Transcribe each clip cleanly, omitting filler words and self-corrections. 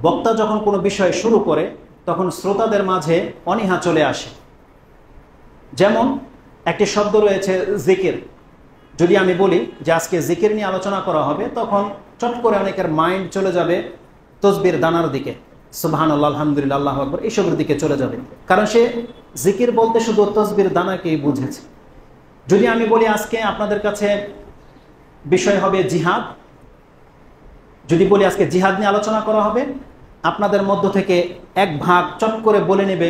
বক্তা যখন কোনো বিষয় শুরু করে তখন শ্রোতাদের মাঝে অনীহা চলে আসে। যেমন একটি শব্দ রয়েছে জিকির। যদি আমি বলি যে আজকে জিকির নিয়ে আলোচনা করা হবে, তখন চট করে অনেকের মাইন্ড চলে যাবে তসবির দানার দিকে, সুবহানাল্লাহ, আলহামদুলিল্লাহ, আল্লাহু আকবার, এইসবের দিকে চলে যাবে। কারণ সে জিকির বলতে শুধু তসবির দানাকেই বুঝেছে। যদি আমি বলি আজকে আপনাদের কাছে বিষয় হবে জিহাদ, যদি বলি আজকে জিহাদ নিয়ে আলোচনা করা হবে, আপনাদের মধ্য থেকে এক ভাগ চট করে বলে নেবে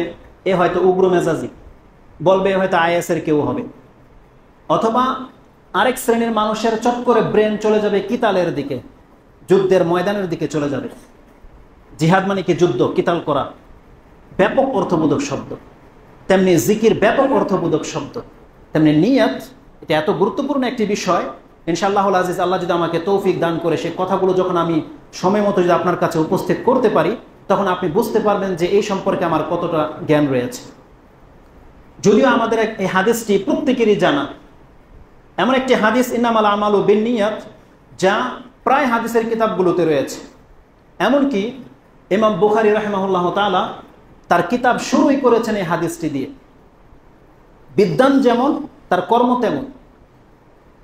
এ হয়তো উগ্র মেজাজি, বলবে হয়তো আইএস এর কেউ হবে। অথবা আরেক শ্রেণীর মানুষের চট করে ব্রেন চলে যাবে কিতালের দিকে, যুদ্ধের ময়দানের দিকে চলে যাবে। জিহাদ মানে কি? যুদ্ধ, কিতাল করা, ব্যাপক অর্থবোধক শব্দ। তেমনি জিকির ব্যাপক অর্থবোধক শব্দ। তেমনি নিয়ত, এটা এত গুরুত্বপূর্ণ একটি বিষয়। ইনশাআল্লাহুল আজিজ, আল্লাহ যদি আমাকে তৌফিক দান করে, সে কথাগুলো যখন আমি সময় মতো যদি আপনার কাছে উপস্থিত করতে পারি, তখন আপনি বুঝতে পারবেন যে এই সম্পর্কে আমার কতটা জ্ঞান রয়েছে। যদিও আমাদের এই হাদিসটি প্রত্যেকেরই জানা, এমন একটি হাদিস ইন্নামাল আমালু বিন্নিয়াত, যা প্রায় হাদিসের কিতাবগুলোতে রয়েছে। এমনকি ইমাম বুখারী রাহিমাহুল্লাহ তাআলা তার কিতাব শুরুই করেছেন এই হাদিসটি দিয়ে। বিদ্বান যেমন তার কর্ম তেমন।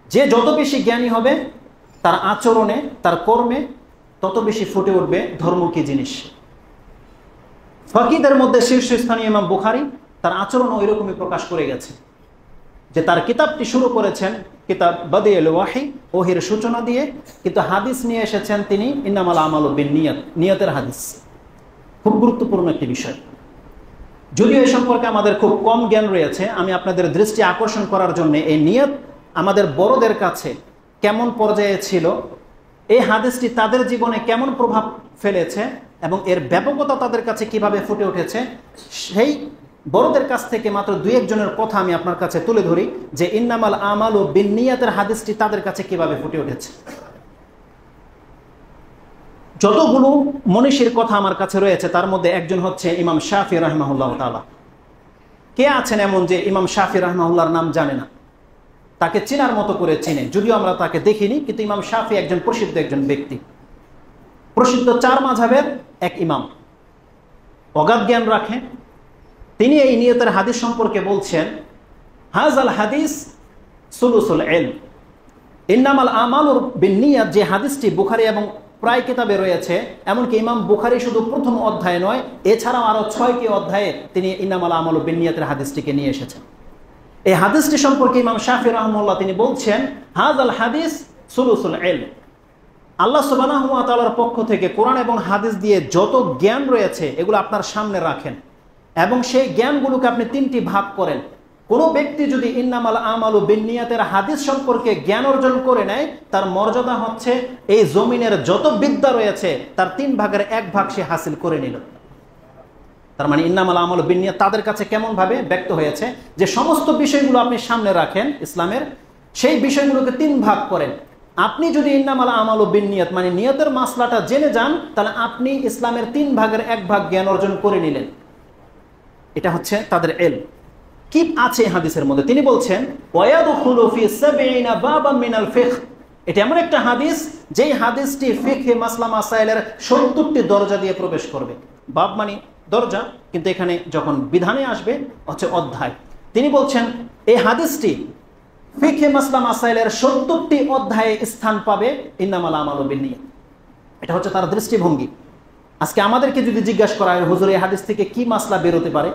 যে যত বেশি জ্ঞানী হবে, তার আচরণে, তার কর্মে তত বেশি ফুটে উঠবে ধর্ম কি জিনিস। ফাকিহদের মধ্যে শীর্ষস্থানীয় ইমাম বুখারী তার আচরণ ওই রকমই প্রকাশ করে গেছে, যে তার কিতাবটি শুরু করেছেন কিতাব বাদিউল ওয়াহি, ওহির সূচনা দিয়ে, কিন্তু হাদিস নিয়ে এসেছেন তিনি ইন্নামাল আমালু বিন্নিয়াত, নিয়তের হাদিস। খুব গুরুত্বপূর্ণ একটি বিষয়। যদিও এ সম্পর্কে আমাদের খুব কম জ্ঞান রয়েছে, আমি আপনাদের দৃষ্টি আকর্ষণ করার জন্য এই নিয়ত আমাদের বড়দের কাছে কেমন পর্যায়ে ছিল, এই হাদিসটি তাদের জীবনে কেমন প্রভাব ফেলেছে এবং এর ব্যাপকতা তাদের কাছে কিভাবে ফুটে উঠেছে, সেই বড়দের কাছ থেকে মাত্র দুই একজনের কথা আমি আপনার কাছে তুলে ধরি, যে ইন্নামাল আমালু বিন্নিয়াতের হাদিসটি তাদের কাছে কিভাবে ফুটে উঠেছে। যতগুলো মনীষীর কথা আমার কাছে রয়েছে, তার মধ্যে একজন হচ্ছে ইমাম শাফি রাহিমাহুল্লাহ তাআলা। কে আছেন এমন যে ইমাম শাফি রাহিমাহুল্লাহর নাম জানে না? তাকে চেনার মতো করে চিনে, যদিও আমরা তাকে দেখিনি, কিন্তু ইমাম শাফি একজন প্রসিদ্ধ একজন ব্যক্তি, প্রসিদ্ধ 4 মাযহাবের এক ইমাম, অগাধ জ্ঞান রাখেন। তিনি এই নিয়তের হাদিস সম্পর্কে বলছেন, হাযাল হাদিস সুলুসুল ইলম, ইন্নামাল আমালু বিন্নিয়াত, যে হাদিসটি বুখারী এবং প্রায় কিতাবে রয়েছে। এমনকি ইমাম বুখারী শুধু প্রথম অধ্যায়ে নয়, এছাড়াও আরো 6টি অধ্যায়ে তিনি ইন্নামাল আমালু বিন্নিয়াতের হাদিসটিকে নিয়ে এসেছেন। এই হাদিসটি সম্পর্কে ইমাম শাফি রাহিমাহুল্লাহ তিনি বলছেন, হাযাল হাদিস সুলুসুল ইলম, আল্লাহ সুবহানাহু ওয়া তাআলার পক্ষ থেকে কোরআন এবং হাদিস দিয়ে যত জ্ঞান রয়েছে এগুলো আপনার সামনে রাখেন এবং সেই জ্ঞানগুলোকে আপনি 3টি ভাগ করেন। কোনো ব্যক্তি যদি ইন্নামাল আমালু বিন্নিয়াতের হাদিস সম্পর্কে জ্ঞান অর্জন করে নেয়, তার মর্যাদা হচ্ছে এই জমিনের যত বিদ্যা রয়েছে তার 3 ভাগের 1 ভাগ সে হাসিল করে নিল। তার মানে ইন্নামাল আমালু বিন্নিয়াত তাদের কাছে কেমন ভাবে ব্যক্ত হয়েছে, যে সমস্ত বিষয়গুলো আপনি সামনে রাখেন ইসলামের, সেই বিষয়গুলোকে 3 ভাগ করেন। আপনি যদি ইন্নামাল আমালু বিন্নিয়াত মানে নিয়তের মাসলাটা জেনে যান, তাহলে আপনি ইসলামের 3 ভাগের 1 ভাগ জ্ঞান অর্জন করে নিলেন। এটা হচ্ছে তাদের ইলম। কি আছে হাদিসের মধ্যে? তিনি বলছেন, ওয়ায়াদখুলু ফি 70 বাবাম মিনাল ফিকহ, এটা এমন একটা হাদিস যেই হাদিসটি ফিকহে মাসলা মাসাইলের 70টি দরজা দিয়ে প্রবেশ করবে। বাব মানে দরজা, কিন্তু এখানে যখন বিধানে আসবে হচ্ছে অধ্যায়। তিনি বলছেন এই হাদিসটি ফিকহে মাসলা মাসাইলের 70টি অধ্যায়ে স্থান পাবে ইন্নামাল আমালু বিন্নিয়াত। এটা হচ্ছে তার দৃষ্টিভঙ্গি। আজকে আমাদেরকে যদি জিজ্ঞাসা করা হয়, হুজুর এই হাদিস থেকে কি মাসলা বের হতে পারে,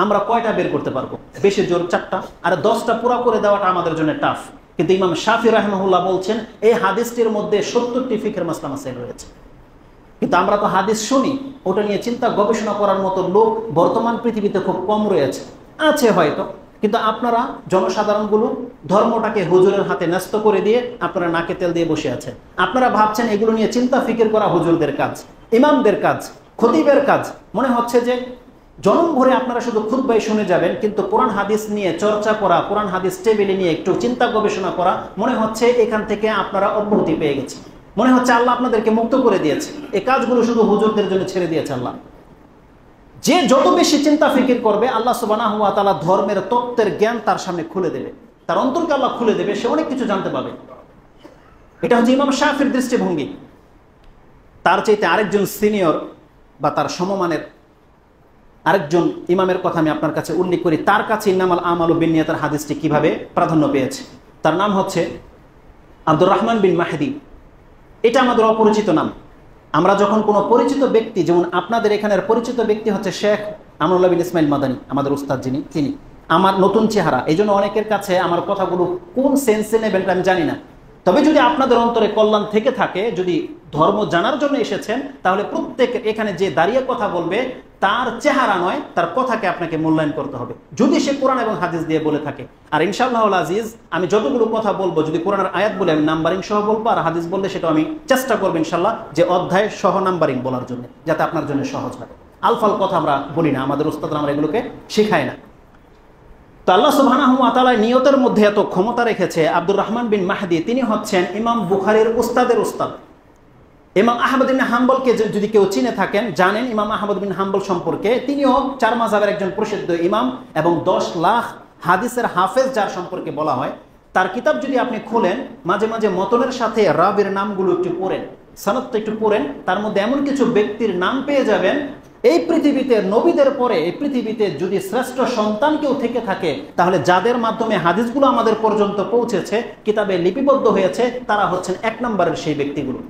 আমরা কয়টা বের করতে পারবো? বেশি জোর 4টা, আর 10টা পুরো করে দেওয়াটা আমাদের জন্য টাফ। কিন্তু ইমাম শাফি রাহিমাহুল্লাহ বলছেন এই হাদিসটির মধ্যে 70টি ফিকহের মাসলা মাসাইল রয়েছে। কিন্তু আমরা তো হাদিস শুনি, ওটা নিয়ে চিন্তা গবেষণা করার মতো লোক বর্তমান পৃথিবীতে খুব কম রয়েছে। আছে হয়তো, কিন্তু আপনারা জনসাধারণগুলো ধর্মটাকে হুজুরের হাতে ন্যস্ত করে দিয়ে আপনারা নাকে তেল দিয়ে বসে আছেন। আপনারা ভাবছেন এগুলো নিয়ে চিন্তা ফিকির করা হুজুরদের কাজ, ইমামদের কাজ, খতিবের কাজ। মনে হচ্ছে যে জনম ভরে আপনারা শুধু খুতবাই শুনে যাবেন, কিন্তু কোরআন হাদিস নিয়ে চর্চা করা, কোরআন হাদিস টেবিলে নিয়ে একটু চিন্তা গবেষণা করা, মনে হচ্ছে এখান থেকে আপনারা অব্যাহতি পেয়ে গেছেন। মনে হচ্ছে আল্লাহ আপনাদেরকে মুক্ত করে দিয়েছে। এই কাজগুলো শুধু হুজুরদের জন্য ছেড়ে দিয়েছে আল্লাহ। যে যত বেশি চিন্তা ফিকির করবে, আল্লাহ সুবহানাহু ওয়া তাআলা ধর্মের তত্ত্বের জ্ঞান তার সামনে খুলে দেবে, তার অন্তরকে আল্লাহ খুলে দেবে, সে অনেক কিছু জানতে পাবে। এটা হচ্ছে ইমাম শাফির দৃষ্টিভঙ্গি। তার চাইতে আরেকজন সিনিয়র বা তার সমমানের আরেকজন ইমামের কথা আমি আপনার কাছে উল্লেখ করি, তার কাছে ইন্নামাল আমালু বিন্নিয়াতের হাদিসটি কিভাবে প্রাধান্য পেয়েছে। তার নাম হচ্ছে আব্দুর রহমান বিন মাহদি। এটা আমাদের অপরিচিত নাম। আমরা যখন কোনো পরিচিত ব্যক্তি, যেমন আপনাদের এখানের পরিচিত ব্যক্তি হচ্ছে শেখ আমরুল্লাহ বিন ইসমাইল মাদানী, আমাদের উস্তাদ যিনি, তিনি আমার নতুন চেহারা, এই জন্য অনেকের কাছে আমার কথাগুলো কোন সেন্সে নেবেন আমি জানি না। তবে যদি আপনাদের অন্তরে কল্যাণ থেকে থাকে, যদি ধর্ম জানার জন্য এসেছেন, তাহলে প্রত্যেক এখানে যে দাঁড়িয়ে কথা বলবে তার চেহারা নয়, তার কথাকে আপনাকে মূল্যায়ন করতে হবে, যদি সে কোরআন এবং হাদিস দিয়ে বলে থাকে। আর ইনশাআল্লাহ আজিজ, আমি যতগুলো কথা বলবো, যদি কোরআনের আয়াত বলে আমি নাম্বারিং সহ বলবো, আর হাদিস বললে সেটা আমি চেষ্টা করবো ইনশাআল্লাহ যে অধ্যায় সহ নাম্বারিং বলার জন্য, যাতে আপনার জন্য সহজ হয়। আলফাল কথা আমরা বলি না, আমাদের উস্তাদরা আমরা এগুলোকে শেখাই না। তো আল্লাহ সুবহানাহু ওয়া তাআলা নিয়তের মধ্যে এত ক্ষমতা রেখেছে। আব্দুর রহমান বিন মাহদি তিনি হচ্ছেন ইমাম বুখারীর উস্তাদের উস্তাদ। ইমাম আহমদ বিন হাম্বলকে যদি কেউ চিনে থাকেন, জানেন ইমাম আহমদ বিন হাম্বল সম্পর্কে, তিনিও চার মাযহাবের একজন প্রসিদ্ধ ইমাম এবং 10 লাখ হাদিসের হাফেজ যার সম্পর্কে বলা হয়। তার কিতাব যদি আপনি খোলেন, মাঝে মাঝে মতনের সাথে রাবের নামগুলো একটু পড়েন, সনদটা একটু পড়েন, তার মধ্যে এমন কিছু ব্যক্তির নাম পেয়ে যাবেন, এই পৃথিবীতে নবীদের পরে এই পৃথিবীতে যদি শ্রেষ্ঠ সন্তান কেউ থেকে থাকে, তাহলে যাদের মাধ্যমে হাদিসগুলো আমাদের পর্যন্ত পৌঁছেছে, কিতাবে লিপিবদ্ধ হয়েছে, তারা হচ্ছেন 1 নম্বরের সেই ব্যক্তিগুলো।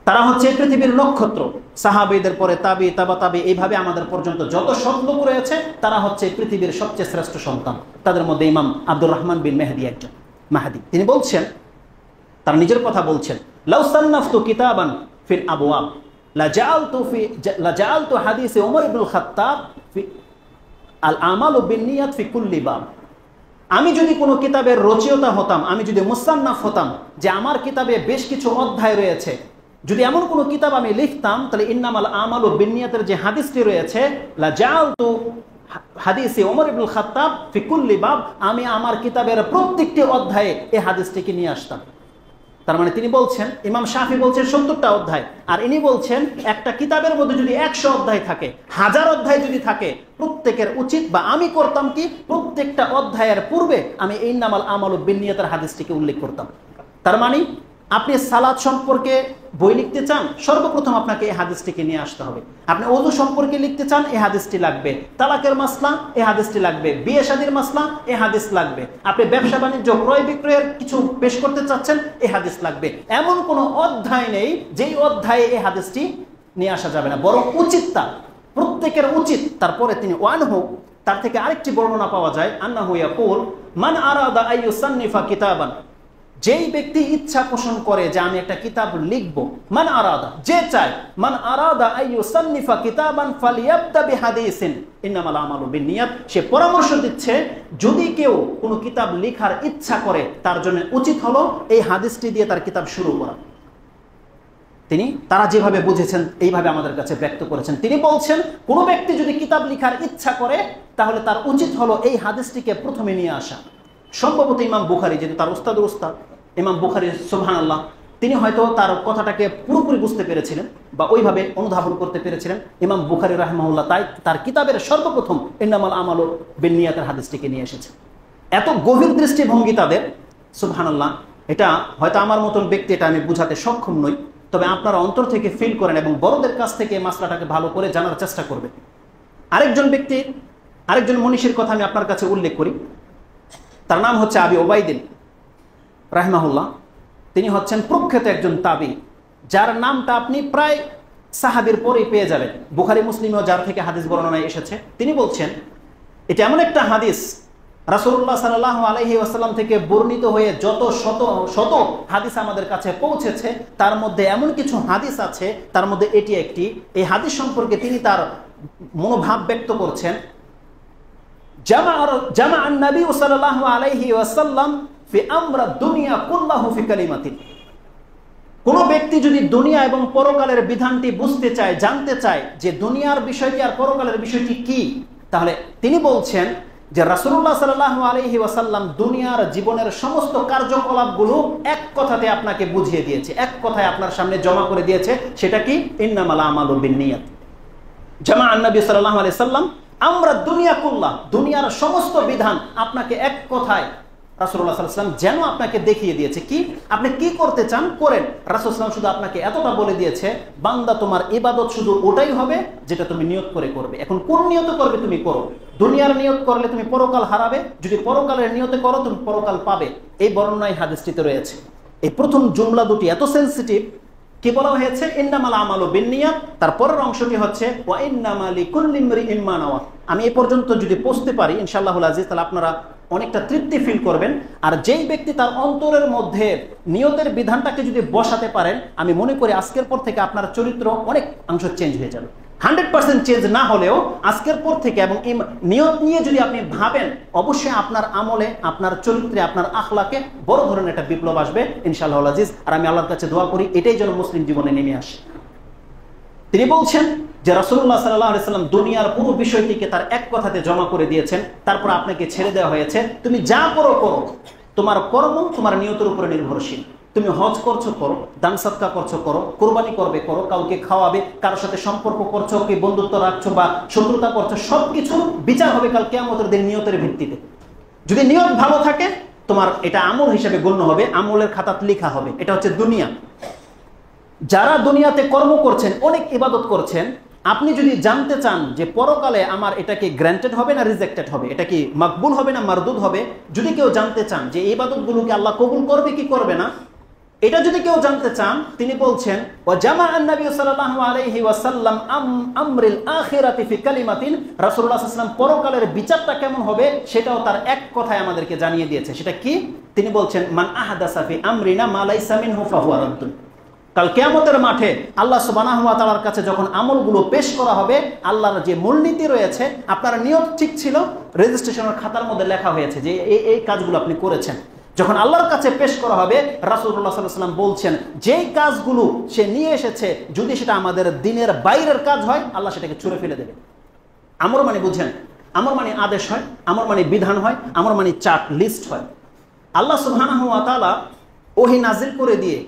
তারা হচ্ছে পৃথিবীর নক্ষত্র। সাহাবীদের পরে তাবি, তাবা তাবি, এইভাবে আমাদের পর্যন্ত যত সৎ লোক রয়েছে, তারা হচ্ছে পৃথিবীর সবচেয়ে শ্রেষ্ঠ সন্তান। তাদের মধ্যে ইমাম আব্দুর রহমান বিন মেহদি একজন। মাহদি তিনি বলছেন, তার নিজের কথা বলছেন, লাউ সান্নাফতু কিতাবান ফিল আবওয়াব লাজাআলতু হাদিসে ওমর ইবনুল খাত্তাব ফি আল আমালু বিন্নিয়াত ফি কুল্লি বাব। আমি যদি কোনো কিতাবের রচয়িতা হতাম, আমি যদি মুসান্নাফ হতাম, যে আমার কিতাবে বেশ কিছু অধ্যায় রয়েছে, যদি এমন কোনো কিতাব আমি লিখতাম, তাহলে ইন্নামাল আমালু বিন্নিয়াতের যে হাদিসটি রয়েছে, লাজাআলতু হাদিসে ওমর ইবনুল খাত্তাব ফি কুল্লি বাব, আমি আমার কিতাবের প্রত্যেকটি অধ্যায়ে এই হাদিসটিকে নিয়ে আসতাম। তার মানে তিনি বলছেন, ইমাম শাফি বলছেন 70টা অধ্যায়, আর ইনি বলছেন একটা কিতাবের মধ্যে যদি 100 অধ্যায় থাকে, 1000 অধ্যায় যদি থাকে, প্রত্যেকের উচিত বা আমি করতাম কি, প্রত্যেকটা অধ্যায়ের পূর্বে আমি ইন্নামাল আমালু বিন্নিয়াতের হাদিসটিকে উল্লেখ করতাম। তার মানে আপনি সালাত সম্পর্কে বই লিখতে চান, সর্বপ্রথম আপনাকে এই হাদিসটিকে নিয়ে আসতে হবে। আপনি ওযু সম্পর্কে লিখতে চান, এই হাদিসটি লাগবে। তালাকের মাসলা, এই হাদিসটি লাগবে। বিয়ে শাদীর মাসলা, এই হাদিস লাগবে। আপনি ব্যবসা বাণিজ্য ক্রয় বিক্রয়ের কিছু পেশ করতে চাচ্ছেন, এই হাদিস লাগবে। এমন কোনো অধ্যায় নেই যেই অধ্যায়ে এই হাদিসটি নিয়ে আসা যাবে না, বরং উচিত, তার প্রত্যেকের উচিত। তারপরে তিনি ওয়ানহু, তার থেকে আরেকটি বর্ণনা পাওয়া যায়, আন্নাহু ইয়াকুল মান আরাদা আইয়ুসান্নিফা কিতাবান, যেই ব্যক্তি ইচ্ছা পোষণ করে যে আমি একটা কিতাব লিখবো, মান আরাদা, যে চায়, মান আরাদা আইয়ুসান্নিফা কিতাবান ফালিয়াবদা বিহাদিসিন ইন্নামাল আমালু বিন্নিয়াত, সে পরামর্শ দিচ্ছে যদি কেউ কোনো কিতাব লেখার ইচ্ছা করে, তার জন্য উচিত হলো এই হাদিসটি দিয়ে তার কিতাব শুরু করা। তিনি তারা যেভাবে বুঝেছেন এইভাবে আমাদের কাছে ব্যক্ত করেছেন। তিনি বলছেন, কোনো ব্যক্তি যদি কিতাব লেখার ইচ্ছা করে, তাহলে তার উচিত হলো এই হাদিসটিকে প্রথমে নিয়ে আসা। সম্ভবত ইমাম বুখারী, যেহেতু তার উস্তাদের উস্তাদ ইমাম বুখারী সুবহানাল্লাহ, তিনি হয়তো তার কথাটাকে পুরোপুরি বুঝতে পেরেছিলেন বা ওইভাবে অনুধাবন করতে পেরেছিলেন। ইমাম বুখারী রাহিমাহুল্লাহ তাই তার কিতাবের সর্বপ্রথম ইন্নামাল আমালু বিন্নিয়াতের হাদিসটিকে নিয়ে এসেছেন। এত গভীর দৃষ্টিভঙ্গি তাদের, সুবহানাল্লাহ। এটা হয়তো আমার মতন ব্যক্তি এটা আমি বুঝাতে সক্ষম নই, তবে আপনারা অন্তর থেকে ফিল করেন এবং বড়দের কাছ থেকে মাসলাটাকে ভালো করে জানার চেষ্টা করবেন। আরেকজন মনীষীর কথা আমি আপনার কাছে উল্লেখ করি, তার নাম হচ্ছে আবি ওবাইদিন রাহিমাহুল্লাহ। তিনি হচ্ছেন প্রখ্যাত একজন তাবি, যার নামটা আপনি প্রায় সাহাবীর পরেই পেয়ে যাবেন। বুখারী মুসলিমেও যার থেকে হাদিস বর্ণনায় এসেছে। তিনি বলছেন, এটা এমন একটা হাদিস, রাসূলুল্লাহ সাল্লাল্লাহু আলাইহি ওয়াসাল্লাম থেকে বর্ণিত হয়ে যত শত শত হাদিস আমাদের কাছে পৌঁছেছে, তার মধ্যে এমন কিছু হাদিস আছে, তার মধ্যে এটি একটি। এই হাদিস সম্পর্কে তিনি তার মনোভাব ব্যক্ত করছেন, জামা আন-নবী সাল্লাল্লাহু আলাইহি ওয়াসাল্লাম ফি আমরা দুনিয়া কুল্লাহু ফি কালিমাতিন। কোন ব্যক্তি যদি দুনিয়া এবং পরকালের বিধানটি বুঝতে চায়, জানতে চায় যে দুনিয়ার বিষয়টি আর পরকালের বিষয়টি কি, তাহলে তিনি বলছেন যে রাসূলুল্লাহ সাল্লাল্লাহু আলাইহি ওয়াসাল্লাম দুনিয়ার জীবনের সমস্ত কার্যকলাপগুলো এক কথাতে আপনাকে বুঝিয়ে দিয়েছে, এক কথায় আপনার সামনে জমা করে দিয়েছে। সেটা কি? ইন্নামাল আমালু বিন্নিয়াত। জামা আন-নবী সাল্লাল্লাহু আলাইহি ওয়াসাল্লাম আমরা দুনিয়া কুল্লাহ, দুনিয়ার সমস্ত বিধান আপনাকে এক কথায় রাসূলুল্লাহ সাল্লাল্লাহু আলাইহি ওয়াসাল্লাম যেন আপনাকে দেখিয়ে দিয়েছে কি আপনি কি করতে চান করেন। রাসূল সাল্লাল্লাহু আলাইহি ওয়াসাল্লাম শুধু আপনাকে এতটা বলে দিয়েছে, বান্দা তোমার ইবাদত শুধু ওটাই হবে যেটা তুমি নিয়ত করে করবে। এখন কোন নিয়ত করবে তুমি করো। দুনিয়ার নিয়ত করলে তুমি পরকাল হারাবে, যদি পরকালের নিয়তে করো তুমি পরকাল পাবে। এই বর্ণনায় হাদিসটিতে রয়েছে। এই প্রথম জুমলা দুটি এত সেনসিটিভ। কি বলা হয়েছে? ইন্নামাল আমালু বিন্নিয়াত। তারপরের অংশটি হচ্ছে ওয়া ইন্নামা লিকুল্লি ইমরিইন মা নাওয়া। আমি এই পর্যন্ত যদি পৌঁছতে পারি ইনশাআল্লাহুল আজিজ, তাহলে আপনারা অনেকটা তৃপ্তি ফিল করবেন। আর যেই ব্যক্তি তার অন্তরের মধ্যে নিয়তের বিধানটাকে যদি বসাতে পারেন, আমি মনে করি আজকের পর থেকে আপনার চরিত্র অনেক অংশ চেঞ্জ হয়ে যাবে। 100% চেঞ্জ না হলেও আজকের পর থেকে এবং নিয়ত নিয়ে যদি আপনি ভাবেন, অবশ্যই আপনার আমলে, আপনার চরিত্রে, আপনার আখলাকে বড় ধরনের একটা বিপ্লব আসবে ইনশাআল্লাহুল আজিজ। আর আমি আল্লাহর কাছে দোয়া করি এটাই যেন মুসলিম জীবনে নেমে আসে। তিনি বলছেন যে রাসূলুল্লাহ সাল্লাল্লাহু আলাইহি ওয়াসাল্লাম দুনিয়ার পুরো বিষয়টিকে তার এক কথাতে জমা করে দিয়েছেন, তারপর আপনাকে ছেড়ে দেওয়া হয়েছে। তুমি যা করো করো, তোমার কর্ম তোমার নিয়তের উপরে নির্ভরশীল। তুমি হজ করছো করো, দান সদকা করছো করো, কুরবানি করবে করো, কাউকে খাওয়াবে, কারোর সাথে সম্পর্ক করছো, কি বন্ধুত্ব রাখছো বা শত্রুতা করছো, সবকিছু বিচার হবে কাল কিয়ামতের দিন নিয়তের ভিত্তিতে। যদি নিয়ত ভালো থাকে তোমার এটা আমল হিসেবে গণ্য হবে, আমলের খাতাত লেখা হবে। এটা হচ্ছে দুনিয়া। যারা দুনিয়াতে কর্ম করছেন, অনেক ইবাদত করছেন, আপনি যদি জানতে চান যে পরকালে আমার এটা কি গ্র্যান্টেড হবে না রিজেক্টেড হবে, এটা কি মকবুল হবে না মারদুদ হবে, যদি কেউ জানতে চান যে এই ইবাদতগুলোকে আল্লাহ কবুল করবে কি করবে না, এটা যদি কেউ জানতে চান, তিনি বলছেন ওয়া জামাআন নবী সাল্লাল্লাহু আলাইহি ওয়াসাল্লাম আমরিল আখিরাতি ফি কালিমাতিন। রাসূলুল্লাহ সাল্লাল্লাহু আলাইহি ওয়াসাল্লাম পরকালের বিচারটা কেমন হবে সেটাও তার এক কথায় আমাদেরকে জানিয়ে দিয়েছে। সেটা কি? তিনি বলছেন মান আহদাসা ফি আমরিনা মা লাইসা মিনহু ফাহুয়া রাদ্দুন। কাল কিয়ামতের মাঠে আল্লাহ সুবহানাহু ওয়া তাআলার কাছে যখন আমলগুলো পেশ করা হবে, আল্লাহর যে মূলনীতি রয়েছে, আপনার নিয়ত ঠিক ছিল, রেজিস্ট্রেশনের খাতার মধ্যে লেখা হয়েছে যে এই কাজগুলো আপনি করেছেন, যখন আল্লাহর কাছে পেশ করা হবে, রাসূলুল্লাহ সাল্লাল্লাহু আলাইহি ওয়াসাল্লাম বলছেন যেই কাজগুলো সে নিয়ে এসেছে যদি সেটা আমাদের দ্বীনের বাইরের কাজ হয়, আল্লাহ সেটাকে ছুঁড়ে ফেলে দেবে। আমর মানে বুঝেন, আমর মানে আদেশ হয়, আমর মানে বিধান হয়, আমর মানে চার্ট লিস্ট হয়। আল্লাহ সুবহানাহু ওয়া তাআলা ওহী নাজিল করে দিয়ে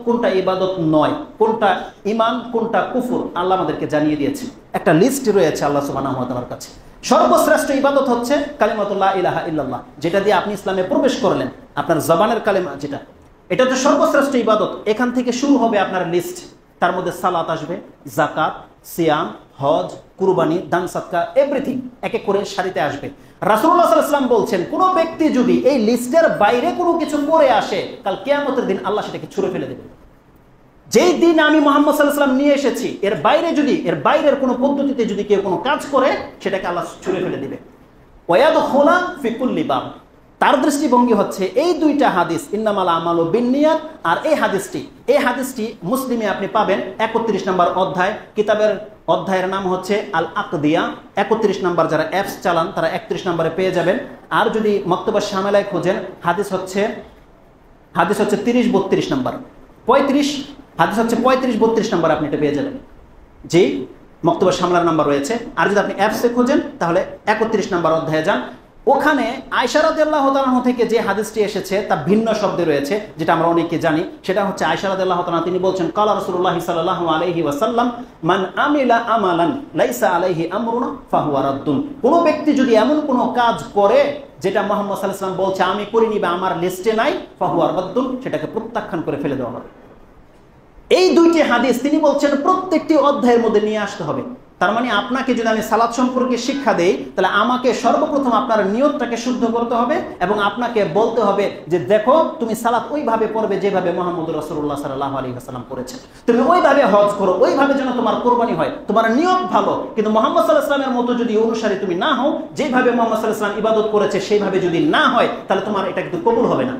কোনটা ইবাদত নয়, কোনটা ঈমান কোনটা কুফর, আল্লাহ আমাদেরকে জানিয়ে দিয়েছে। একটা লিস্ট রয়েছে আল্লাহ সুবহানাহু ওয়া তাআলার কাছে। সর্বশ্রেষ্ঠ ইবাদত হচ্ছে কালিমাতুল লা ইলাহা ইল্লাল্লাহ, যেটা দিয়ে আপনি ইসলামে প্রবেশ করলেন, আপনার জবানের কালেমা যেটা, এটা হচ্ছে সর্বশ্রেষ্ঠ ইবাদত। এখান থেকে শুরু হবে আপনার লিস্ট। তার মধ্যে সালাত আসবে, যাকাত, সিয়াম, হজ, কুরবানি, দান সদকা, এভরিথিং এক এক করে সারিতে আসবে। রাসূলুল্লাহ সাল্লাল্লাহু আলাইহি ওয়াসাল্লাম বলছেন কোন ব্যক্তি যদি এই লিস্টের বাইরে কোনো কিছু করে আসে, কাল কিয়ামতের দিন আল্লাহ সেটাকে ছুঁড়ে ফেলে দেবে। যেই দিন আমি মুহাম্মদ সাল্লাল্লাহু আলাইহি ওয়াসাল্লাম নিয়ে এসেছি, এর বাইরের কোনো পদ্ধতিতে যদি কেউ কোনো কাজ করে, সেটাকে আল্লাহ ছুঁড়ে ফেলে দিবে। ওয়ায়াদখুলা ফি কুল্লি বাব। তার দৃষ্টিভঙ্গি হচ্ছে এই দুইটা হাদিস, ইন্নামাল আমালু বিন্নিয়াত, আর এই হাদিসটি মুসলিমে আপনি পাবেন 31 নম্বর অধ্যায়। কিতাবের অধ্যায়ের নাম হচ্ছে আল আকদিয়া। 31 নম্বর, যারা অ্যাপস চালান তারা 31 নম্বরে পেয়ে যাবেন। আর যদি মক্তবা শামেলায় খোঁজেন, হাদিস হচ্ছে 30-32 নম্বর, 35 নম্বর আপনি এটা পেয়ে যাবেন। জি, মক্তবা শামলার নাম্বার রয়েছে। আর যদি আপনি অ্যাপসে খোঁজেন তাহলে 31 নম্বর অধ্যায়ে যান। ওখানে আয়েশা রাদিয়াল্লাহু তাআলা থেকে যে হাদিসটি এসেছে তা ভিন্ন শব্দে রয়েছে, যেটা আমরা অনেকে জানি। সেটা হচ্ছে আয়েশা রাদিয়াল্লাহু তাআলা তিনি বলছেন ক্বালা রাসূলুল্লাহ সাল্লাল্লাহু আলাইহি ওয়াসাল্লাম মান আমিলা আমালান লাইসা আলাইহি আমরুনা ফাহুয়া রাদ্দুন। কোন ব্যক্তি যদি এমন কোন কাজ করে যেটা মুহাম্মদ সাল্লাল্লাহু আলাইহি ওয়াসাল্লাম বলছে আমি করিনি বা আমার লিস্টে নাই, ফাহুয়া রাদ্দুন, সেটাকে প্রত্যাখ্যান করে ফেলে দেওয়া হবে। এই দুইটি হাদিস তিনি বলছেন প্রত্যেকটি অধ্যায়ের মধ্যে নিয়ে আসতে হবে। তার মানে আপনাকে যদি আমি সালাত সম্পর্কে শিক্ষা দেই, তাহলে আমাকে সর্বপ্রথম আপনার নিয়তটাকে শুদ্ধ করতে হবে এবং আপনাকে বলতে হবে যে দেখো তুমি সালাত ওইভাবে পড়বে যেভাবে মুহাম্মদ রাসূলুল্লাহ সাল্লাল্লাহু আলাইহি ওয়াসাল্লাম করেছেন। তুমি ওইভাবে হজ করো, ওইভাবে যেন তোমার কুরবানি হয়। তোমার নিয়ত ভালো, কিন্তু মুহাম্মদ সাল্লাল্লাহু আলাইহি ওয়াসাল্লামের মতো যদি অনুসারী তুমি না হও, যেভাবে মুহাম্মদ সাল্লাল্লাহু আলাইহি ওয়াসাল্লাম ইবাদত করেছে সেইভাবে যদি না হয়, তাহলে তোমার এটা কিন্তু কবুল হবে না।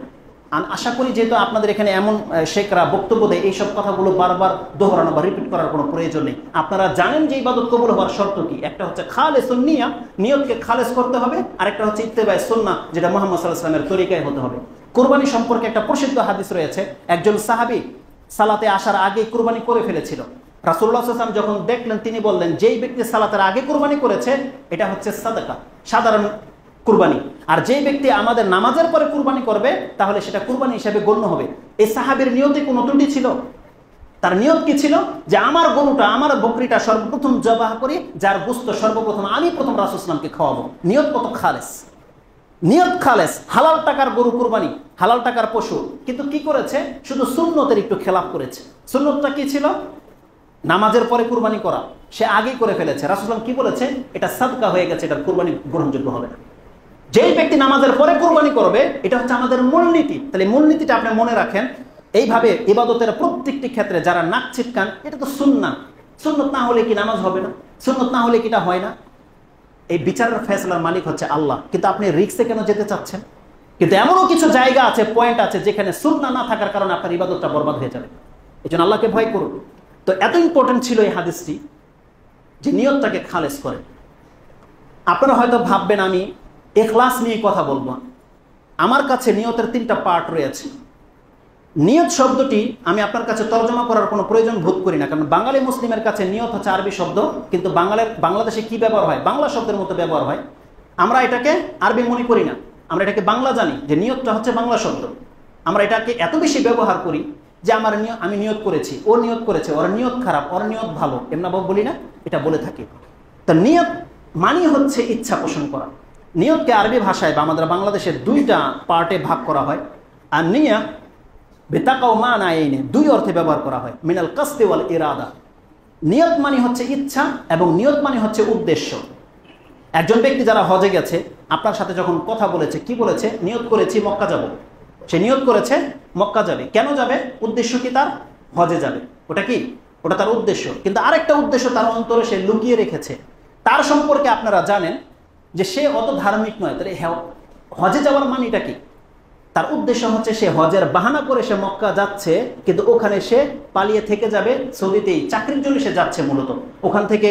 আশা করি যেহেতু আপনাদের এখানে এমন শেখরা বক্তব্য দেয়, এইসব কথাগুলো বারবার দোহরানো বা রিপিট করার কোনো প্রয়োজন নেই। আপনারা জানেন যে ইবাদত কবুল হওয়ার শর্ত কি। একটা হচ্ছে খালেসুন নিয়া, নিয়তকে খালেস করতে হবে, আর একটা হচ্ছে ইত্তেবায়ে সুন্নাহ, যেটা মুহাম্মদ সাল্লাল্লাহু আলাইহি ওয়াসাল্লামের তরিকায় হতে হবে। কুরবানি সম্পর্কে একটা প্রসিদ্ধ হাদিস রয়েছে। একজন সাহাবী সালাতে আসার আগে কুরবানি করে ফেলেছিল। রাসূলুল্লাহ সাল্লাল্লাহু আলাইহি ওয়াসাল্লাম যখন দেখলেন, তিনি বললেন যেই ব্যক্তি সালাতের আগে কুরবানি করেছে এটা হচ্ছে সাদাকা, সাধারণ কুরবানি, আর যেই ব্যক্তি আমাদের নামাজের পরে কুরবানি করবে তাহলে সেটা কুরবানি হিসেবে গণ্য হবে। এই সাহাবীর নিয়তে কোনো ত্রুটি ছিল? তার নিয়ত কি ছিল? যে আমার গরুটা, আমার বকরিটা সর্বপ্রথম জবাহ করি, যার গোশত সর্বপ্রথম আমি প্রথম রাসূল সাল্লাল্লাহু আলাইহি ওয়াসাল্লামকে খাওয়াবো। নিয়ত কত খালেস! নিয়ত খালেস, হালাল টাকার গরু কুরবানি, হালাল টাকার পশু, কিন্তু কি করেছে? শুধু সুন্নতের একটু খেলাপ করেছে। সুন্নতটা কি ছিল? নামাজের পরে কুরবানি করা, সে আগেই করে ফেলেছে। রাসূলুল্লাহ কি বলেছে? এটা সাদকা হয়ে গেছে, এটা কুরবানি গ্রহণযোগ্য হবে না। যেই ব্যক্তি নামাজের পরে কুরবানি করবে, এটা হচ্ছে আমাদের মূলনীতি। তাহলে মূলনীতিটা আপনি মনে রাখেন। এইভাবে ইবাদতের প্রত্যেকটি ক্ষেত্রে যারা নাক ছিটকান, এটা তো সুন্নাত, সুন্নত না হলে কি নামাজ হবে না? সুন্নত না হলে কি এটা হয় না? এই বিচারের ফয়সালার মালিক হচ্ছে আল্লাহ, কিন্তু আপনি রিস্কে কেন যেতে চাচ্ছেন? কিন্তু এমনও কিছু জায়গা আছে, পয়েন্ট আছে, যেখানে সুন্নাহ না থাকার কারণে আপনার ইবাদতটা বরবাদ হয়ে যাবে। এই জন্য আল্লাহকে ভয় করুন। তো এত ইম্পর্টেন্ট ছিল এই হাদিসটি যে নিয়তটাকে খালেস করে। আপনারা হয়তো ভাববেন আমি ইখলাস নিয়ে কথা বলবো। আমার কাছে নিয়তের 3টা পার্ট রয়েছে। নিয়ত শব্দটি আমি আপনার কাছে তর্জমা করার কোনো প্রয়োজন বোধ করি না, কারণ বাঙালি মুসলিমের কাছে নিয়ত হচ্ছে আরবি শব্দ, কিন্তু বাংলাদেশে কি ব্যবহার হয়? বাংলা শব্দের মতো ব্যবহার হয়। আমরা এটাকে আরবি মনে করি না, আমরা এটাকে বাংলা জানি যে নিয়তটা হচ্ছে বাংলা শব্দ। আমরা এটাকে এত বেশি ব্যবহার করি যে আমি নিয়ত করেছি, ও নিয়ত করেছে, ওর নিয়ত খারাপ, ওর নিয়ত ভালো, এমন বলি না, এটা বলে থাকি। তো নিয়ত মানে হচ্ছে ইচ্ছা পোষণ করা। নিয়তকে আরবি ভাষায় বা আমাদের বাংলাদেশে 2টা পার্টে ভাগ করা হয়। আর নিয়া বেতাকাও মা না এই নিয়ে 2 অর্থে ব্যবহার করা হয়, মিনাল কাসদি ওয়াল ইরাদা। নিয়ত মানে হচ্ছে ইচ্ছা এবং নিয়ত মানে হচ্ছে উদ্দেশ্য। একজন ব্যক্তি যারা হজে গেছে, আপনার সাথে যখন কথা বলেছে, কি বলেছে? নিয়ত করেছি মক্কা যাব। সে নিয়ত করেছে মক্কা যাবে। কেন যাবে? উদ্দেশ্য কি তার? হজে যাবে। ওটা কি? ওটা তার উদ্দেশ্য। কিন্তু আরেকটা উদ্দেশ্য তার অন্তরে সে লুকিয়ে রেখেছে। তার সম্পর্কে আপনারা জানেন যে সে অত ধার্মিক নয়। তাহলে হজে যাওয়ার মানেটা কি? তার উদ্দেশ্য হচ্ছে সে হজের বাহানা করে সে মক্কা যাচ্ছে, কিন্তু ওখানে সে পালিয়ে থেকে যাবে। সৌদিতেই চাকরির জন্য সে যাচ্ছে মূলত। ওখান থেকে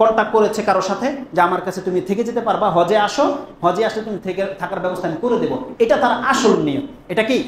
কন্ট্যাক্ট করেছে কারোর সাথে যে আমার কাছে তুমি থেকে যেতে পারবা, হজে আসো, হজে আসলে তুমি থেকে থাকার ব্যবস্থা আমি করে দেবো। এটা তার আসল নিয়ত। এটা কি?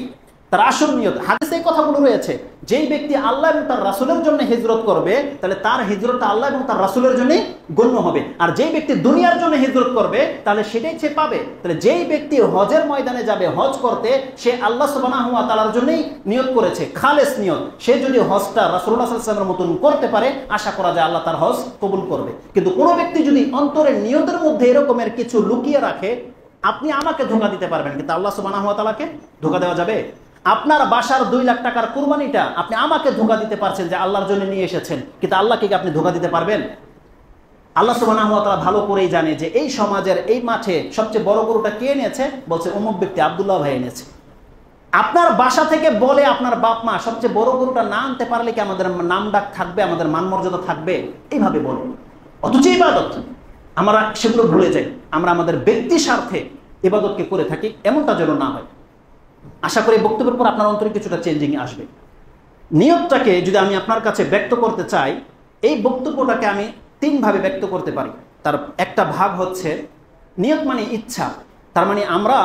তার আসল নিয়ত। হাদিসে এই কথাগুলো রয়েছে, যেই ব্যক্তি আল্লাহ এবং তার রাসূলের জন্য হিজরত করবে, তাহলে তার হিজরতটা আল্লাহ এবং তার রাসূলের জন্যই গণ্য হবে। আর যেই ব্যক্তি দুনিয়ার জন্য হিজরত করবে, তাহলে সেটাই সে পাবে। তাহলে যেই ব্যক্তি হজের ময়দানে যাবে হজ করতে, সে আল্লাহ সুবহানাহু ওয়া তাআলার জন্যই নিয়ত করেছে, খালেস নিয়ত। সে যদি হজটা রাসূলুল্লাহ সাল্লাল্লাহু আলাইহি ওয়াসাল্লামের মতন করতে পারে, আশা করা যায় আল্লাহ তার হজ কবুল করবে। কিন্তু কোনো ব্যক্তি যদি অন্তরের নিয়তের মধ্যে এরকমের কিছু লুকিয়ে রাখে, আপনি আমাকে ধোঁকা দিতে পারবেন, কিন্তু আল্লাহ সুবহানাহু ওয়া তাআলাকে ধোঁকা দেওয়া যাবে? আপনার বাসার 2 লাখ টাকার কুরবানিটা আপনি আমাকে ধোঁকা দিতে পারছেন যে আল্লাহর জন্য নিয়ে এসেছেন, কিন্তু আল্লাহকে কি আপনি ধোঁকা দিতে পারবেন? আল্লাহ সুবহানাহু ওয়া তাআলা ভালো করেই জানে যে এই সমাজের এই মাঠে সবচেয়ে বড় গরুটা কে এনেছে? বলছে অমুক ব্যক্তি আব্দুল্লাহ ভাই এনেছে। আপনার বাসা থেকে বলে আপনার বাপ মা সবচেয়ে বড় গরুটা না আনতে পারলে কি আমাদের নাম ডাক থাকবে, আমাদের মান মর্যাদা থাকবে? এইভাবে বলে। অথচ ইবাদত আমরা সেগুলো ভুলে যাই। আমরা আমাদের ব্যক্তি স্বার্থে ইবাদতকে করে থাকি, এমনটা যেন না হয়। আশা করি বক্তব্যের পর আপনার অন্তরে কিছুটা চেঞ্জিং আসবে। নিয়তটাকে যদি আমি আপনার কাছে ব্যক্ত করতে চাই, এই বক্তব্যটাকে আমি 3 ভাবে ব্যক্ত করতে পারি। তার একটা ভাগ হচ্ছে নিয়ত মানে ইচ্ছা। তার মানে আমরা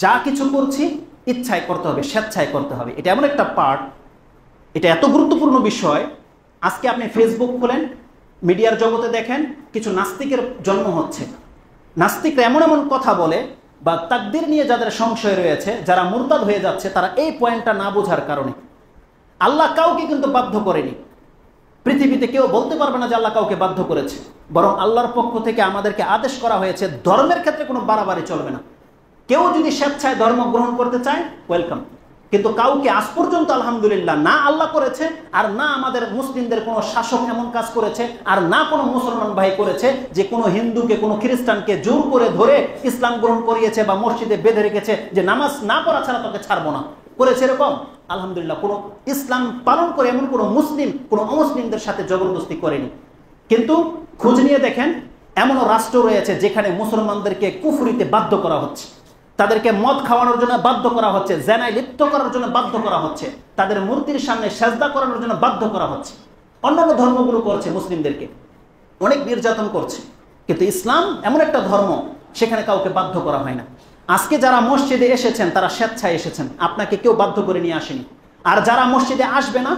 যা কিছু করছি ইচ্ছায় করতে হবে, স্বেচ্ছায় করতে হবে। এটা এমন একটা পার্ট, এটা এত গুরুত্বপূর্ণ বিষয়। আজকে আপনি ফেসবুক খোলেন, মিডিয়ার জগতে দেখেন কিছু নাস্তিকের জন্ম হচ্ছে। নাস্তিকরা এমন এমন কথা বলে বা তাকদীর নিয়ে যাদের সংশয় রয়েছে, যারা মুরতাদ হয়ে যাচ্ছে, তারা এই পয়েন্টটা না বোঝার কারণে। আল্লাহ কাউকে কিন্তু বাধ্য করেনি। পৃথিবীতে কেউ বলতে পারবে না যে আল্লাহ কাউকে বাধ্য করেছে, বরং আল্লাহর পক্ষ থেকে আমাদেরকে আদেশ করা হয়েছে ধর্মের ক্ষেত্রে কোনো বাড়াবাড়ি চলবে না। কেউ যদি স্বেচ্ছায় ধর্ম গ্রহণ করতে চায়, ওয়েলকাম। কিন্তু কাউকে আজ পর্যন্ত আলহামদুলিল্লাহ না আল্লাহ করেছে, আর না আমাদের মুসলিমদের কোনো শাসক এমন কাজ করেছে, আর না কোনো মুসলমান ভাই করেছে যে কোনো হিন্দুকে কোনো খ্রিস্টানকে জোর করে ধরে ইসলাম গ্রহণ করিয়েছে বা মসজিদে বেঁধে রেখেছে যে নামাজ না পড়া ছাড়া তোকে ছাড়বো না। করেছে এরকম? আলহামদুলিল্লাহ কোনো ইসলাম পালন করে এমন কোনো মুসলিম কোনো অমুসলিমদের সাথে জবরদস্তি করেনি। কিন্তু খোঁজ নিয়ে দেখেন এমনও রাষ্ট্র রয়েছে যেখানে মুসলমানদেরকে কুফরিতে বাধ্য করা হচ্ছে, তাদেরকে মদ খাওয়ানোর জন্য বাধ্য করা হচ্ছে, জেনায় লিপ্ত করার জন্য বাধ্য করা হচ্ছে, তাদের মূর্তির সামনে সেজদা করানোর জন্য বাধ্য করা হচ্ছে। অন্যান্য ধর্মগুলো করছে মুসলিমদেরকে, অনেক নির্যাতন করছে। কিন্তু ইসলাম এমন একটা ধর্ম, সেখানে কাউকে বাধ্য করা হয় না। আজকে যারা মসজিদে এসেছেন তারা স্বেচ্ছায় এসেছেন, আপনাকে কেউ বাধ্য করে নিয়ে আসেনি। আর যারা মসজিদে আসবে না,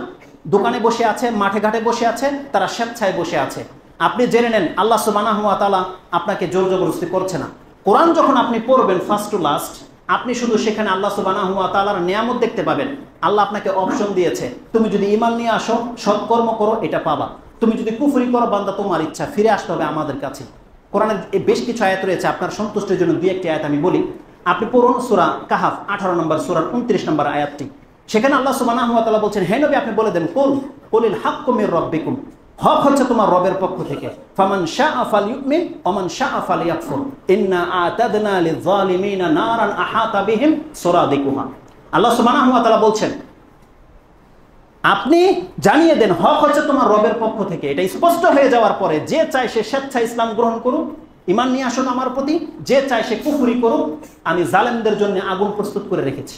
দোকানে বসে আছে, মাঠে ঘাটে বসে আছে, তারা স্বেচ্ছায় বসে আছে। আপনি জেনে নেন আল্লাহ সুবহানাহু ওয়া তাআলা আপনাকে জোর জবরদস্তি করছে না। কোরআন যখন আপনি পড়বেন ফার্স্ট টু লাস্ট, আপনি শুধু সেখানে আল্লাহ সুবহানাহু ওয়া তাআলার নিয়ামত দেখতে পাবেন। আল্লাহ আপনাকে অপশন দিয়েছে, তুমি যদি ঈমান নিয়ে আসো, সৎকর্ম করো, এটা পাবা। তুমি যদি কুফরি করো, বান্দা তোমার ইচ্ছা, ফিরে আসতে হবে আমাদের কাছে। কোরআনের বেশ কিছু আয়াত রয়েছে, আপনার সন্তুষ্টির জন্য 2-1টি আয়াত আমি বলি। আপনি পড়ুন সূরা কাহাফ 18 নম্বর সূরার 29 নম্বর আয়াতটি। সেখানে আল্লাহ সুবহানাহু ওয়া তাআলা বলছেন, হে নবী আপনি বলে দেন, কুলিল হাক্কু মির রাব্বিকুম, হক হচ্ছে তোমার রবের পক্ষ থেকে। ফামান শাআ ফালইউমিন ওয়া মান শাআ ফালইয়াকফুর ইন্না আ'তাদনা লিয-যালিমিনা নারান আহাতা বিহিম সুরাদিকুহা। আল্লাহ সুবহানাহু ওয়া তাআলা বলছেন, আপনি জানিয়ে দেন হক হচ্ছে তোমার রবের পক্ষ থেকে। এটা স্পষ্ট হয়ে যাওয়ার পরে যে চায় সে স্বেচ্ছায় ইসলাম গ্রহণ করুক, ঈমান নিয়ে আসুন আমার প্রতি, যে চায় সে কুফরি করুক, আমি জালেমদের জন্য আগুন প্রস্তুত করে রেখেছি।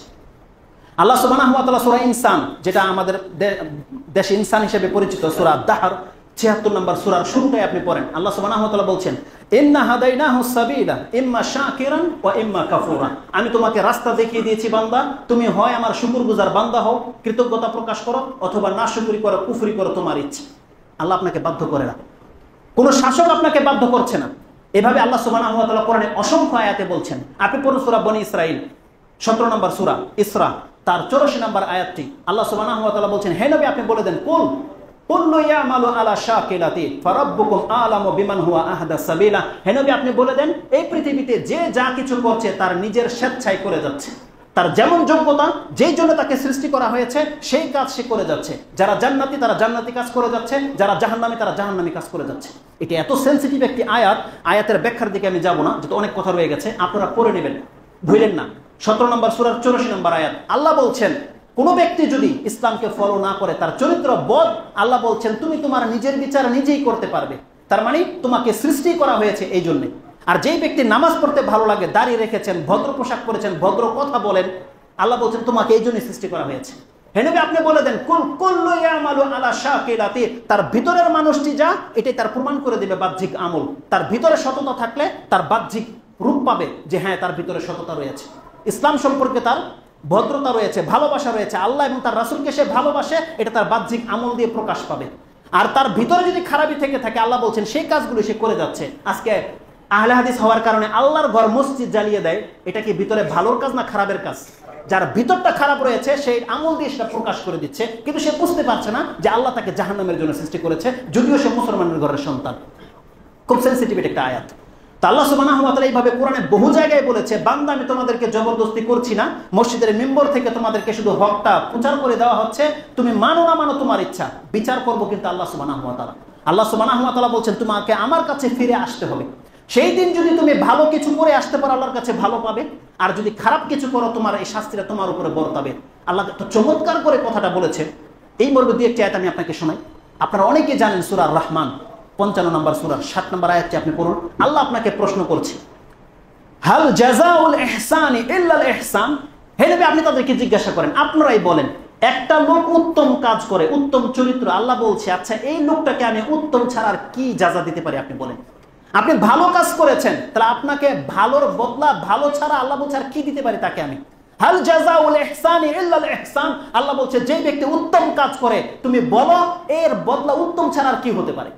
আল্লাহ সুবহানাহু ওয়া তাআলা সূরা ইনসান, যেটা আমাদের দেশে ইনসান হিসেবে পরিচিত, সূরা দাহর 76 নম্বর সূরার শুরুটাই আপনি পড়েন। আল্লাহ সুবহানাহু ওয়া তাআলা বলছেন, ইন্না হাদাইনাহুস সাবিলা ইম্মা শাকিরান ওয়া ইম্মা কাফুরা। আমি তোমাকে রাস্তা দেখিয়ে দিয়েছি বান্দা, তুমি হয় আমার শুকরগুজার বান্দা হও, কৃতজ্ঞতা প্রকাশ করো, অথবা নাশুকরি করো, কুফরি করো, তোমার ইচ্ছা। আল্লাহ আপনাকে বাধ্য করে না, কোনো শাসক আপনাকে বাধ্য করছে না। এভাবে আল্লাহ সুবহানাহু ওয়া তাআলা কোরআনে অসংখ্য আয়াতে বলছেন। আপনি পড়ুন সূরা বনী ইসরাঈল 17 নম্বর সূরা ইসরা তার 84 নম্বর আয়াতটি। আল্লাহ সুবহানাহু ওয়া তাআলা বলছেন, হে নবী আপনি বলে দেন, কুল্লু ইয়ামালু আলা শাকিলাতি ফারাব্বুকুম আ'লামু বিমান হুয়া আহদা সাবিলা। হে নবী আপনি বলে দেন, এই পৃথিবীতে যে যা কিছু করছে তার নিজের স্বেচ্ছায় করে যাচ্ছে, তার যেমন যোগ্যতা, যেই জন্য তাকে সৃষ্টি করা হয়েছে সেই কাজ সে করে যাচ্ছে। যারা জান্নাতি তারা জান্নাতি কাজ করে যাচ্ছে, যারা জাহান্নামী তারা জাহান্নামী কাজ করে যাচ্ছে। এটা এত সেনসিটিভ একটি আয়াত, আয়াতের ব্যাখ্যার দিকে আমি যাব না, যেহেতু অনেক কথা রয়ে গেছে, আপনারা পড়ে নেবেন, ভুলেন না। 17 নম্বর সূরার 84 নম্বর আয়াত। আল্লাহ বলছেন, কোন ব্যক্তি যদি ইসলামকে ফলো না করে, তার চরিত্র বদ, আল্লাহ বলছেন তুমি তোমার নিজের বিচার নিজেই করতে পারবে। তার মানে তোমাকে সৃষ্টি করা হয়েছে এই জন্য। আর যেই ব্যক্তি নামাজ পড়তে ভালো লাগে, দাড়ি রেখেছেন, ভদ্র পোশাক পরেছেন, ভদ্র কথা বলেন, আল্লাহ বলছেন তোমাকে এই জন্যই সৃষ্টি করা হয়েছে। হে নবী আপনি বলে দেন, কুল্লু ইয়ামালু আলা শাকিলাতি, তার ভিতরের মানুষটি যা, এটাই তার প্রমাণ করে দিবে বাহ্যিক আমল। তার ভিতরে সততা থাকলে তার বাহ্যিক রূপ পাবে যে হ্যাঁ তার ভিতরে সততা রয়েছে, ইসলাম সম্পর্কে তার ভদ্রতা রয়েছে, ভালোবাসা রয়েছে, আল্লাহ এবং তার রাসূলকে সে ভালোবাসে, এটা তার বাহ্যিক আমল দিয়ে প্রকাশ পাবে। আর তার ভিতরে যদি খারাপই থেকে থাকে, আল্লাহ বলছেন সেই কাজগুলো সে করে যাচ্ছে। আজকে আহলে হাদিস হওয়ার কারণে আল্লাহর ঘর মসজিদ জ্বালিয়ে দেয়, এটা কি ভিতরে ভালোর কাজ না খারাপের কাজ? যার ভিতরটা খারাপ রয়েছে সেই আমল দিয়ে সেটা প্রকাশ করে দিচ্ছে, কিন্তু সে বুঝতে পারছে না যে আল্লাহ তাকে জাহান্নামের জন্য সৃষ্টি করেছে, যদিও সে মুসলমানের ঘরের সন্তান। খুব সেনসিটিভ একটা আয়াত। আল্লাহ সুবহানাহু ওয়া তাআলা এইভাবে কোরআনে বহু জায়গায় বলেছে, বান্দা আমি তোমাদেরকে জবরদস্তি করছি না, মসজিদের মিম্বর থেকে তোমাদেরকে শুধু হকটা প্রচার করে দেওয়া হচ্ছে, তুমি মানো না মানো তোমার ইচ্ছা, বিচার করবো কিন্তু আল্লাহ সুবহানাহু ওয়া তাআলা। আল্লাহ সুবহানাহু ওয়া তাআলা বলছেন তোমাকে আমার কাছে ফিরে আসতে হবে। সেই দিন যদি তুমি ভালো কিছু করে আসতে পারো, আল্লাহর কাছে ভালো পাবে, আর যদি খারাপ কিছু করো তোমার এই শাস্তিটা তোমার উপরে বর্তাবে। আল্লাহ তো চমৎকার করে কথাটা বলেছে। এই মর্মে দুই একটি আয়াত আমি আপনাকে শোনাই। আপনারা অনেকে জানেন সূরা রহমান 55 নম্বর সূরা 7 নম্বর আয়াতটি আপনি পড়ুন। আল্লাহ আপনাকে প্রশ্ন করছে, হাল জাযাউল ইহসানি ইল্লাল ইহসান। হে নবী আপনি তাদেরকে জিজ্ঞাসা করেন, আপনারাই বলেন, একটা লোক উত্তম কাজ করে, উত্তম চরিত্র, আল্লাহ বলছে আচ্ছা এই লোকটাকে আমি উত্তম ছাড়া আর কি যাজা দিতে পারি? আপনি বলেন, আপনি ভালো কাজ করেছেন, তাহলে আপনাকে ভালোর বদলা ভালো ছাড়া আল্লাহ বলছে আর কি দিতে পারি তাকে আমি? হাল জাযাউল ইহসানি ইল্লাল ইহসান। আল্লাহ বলছে যে ব্যক্তি উত্তম কাজ করে, তুমি বলো এর বদলা উত্তম ছাড়া আর কি হতে পারে?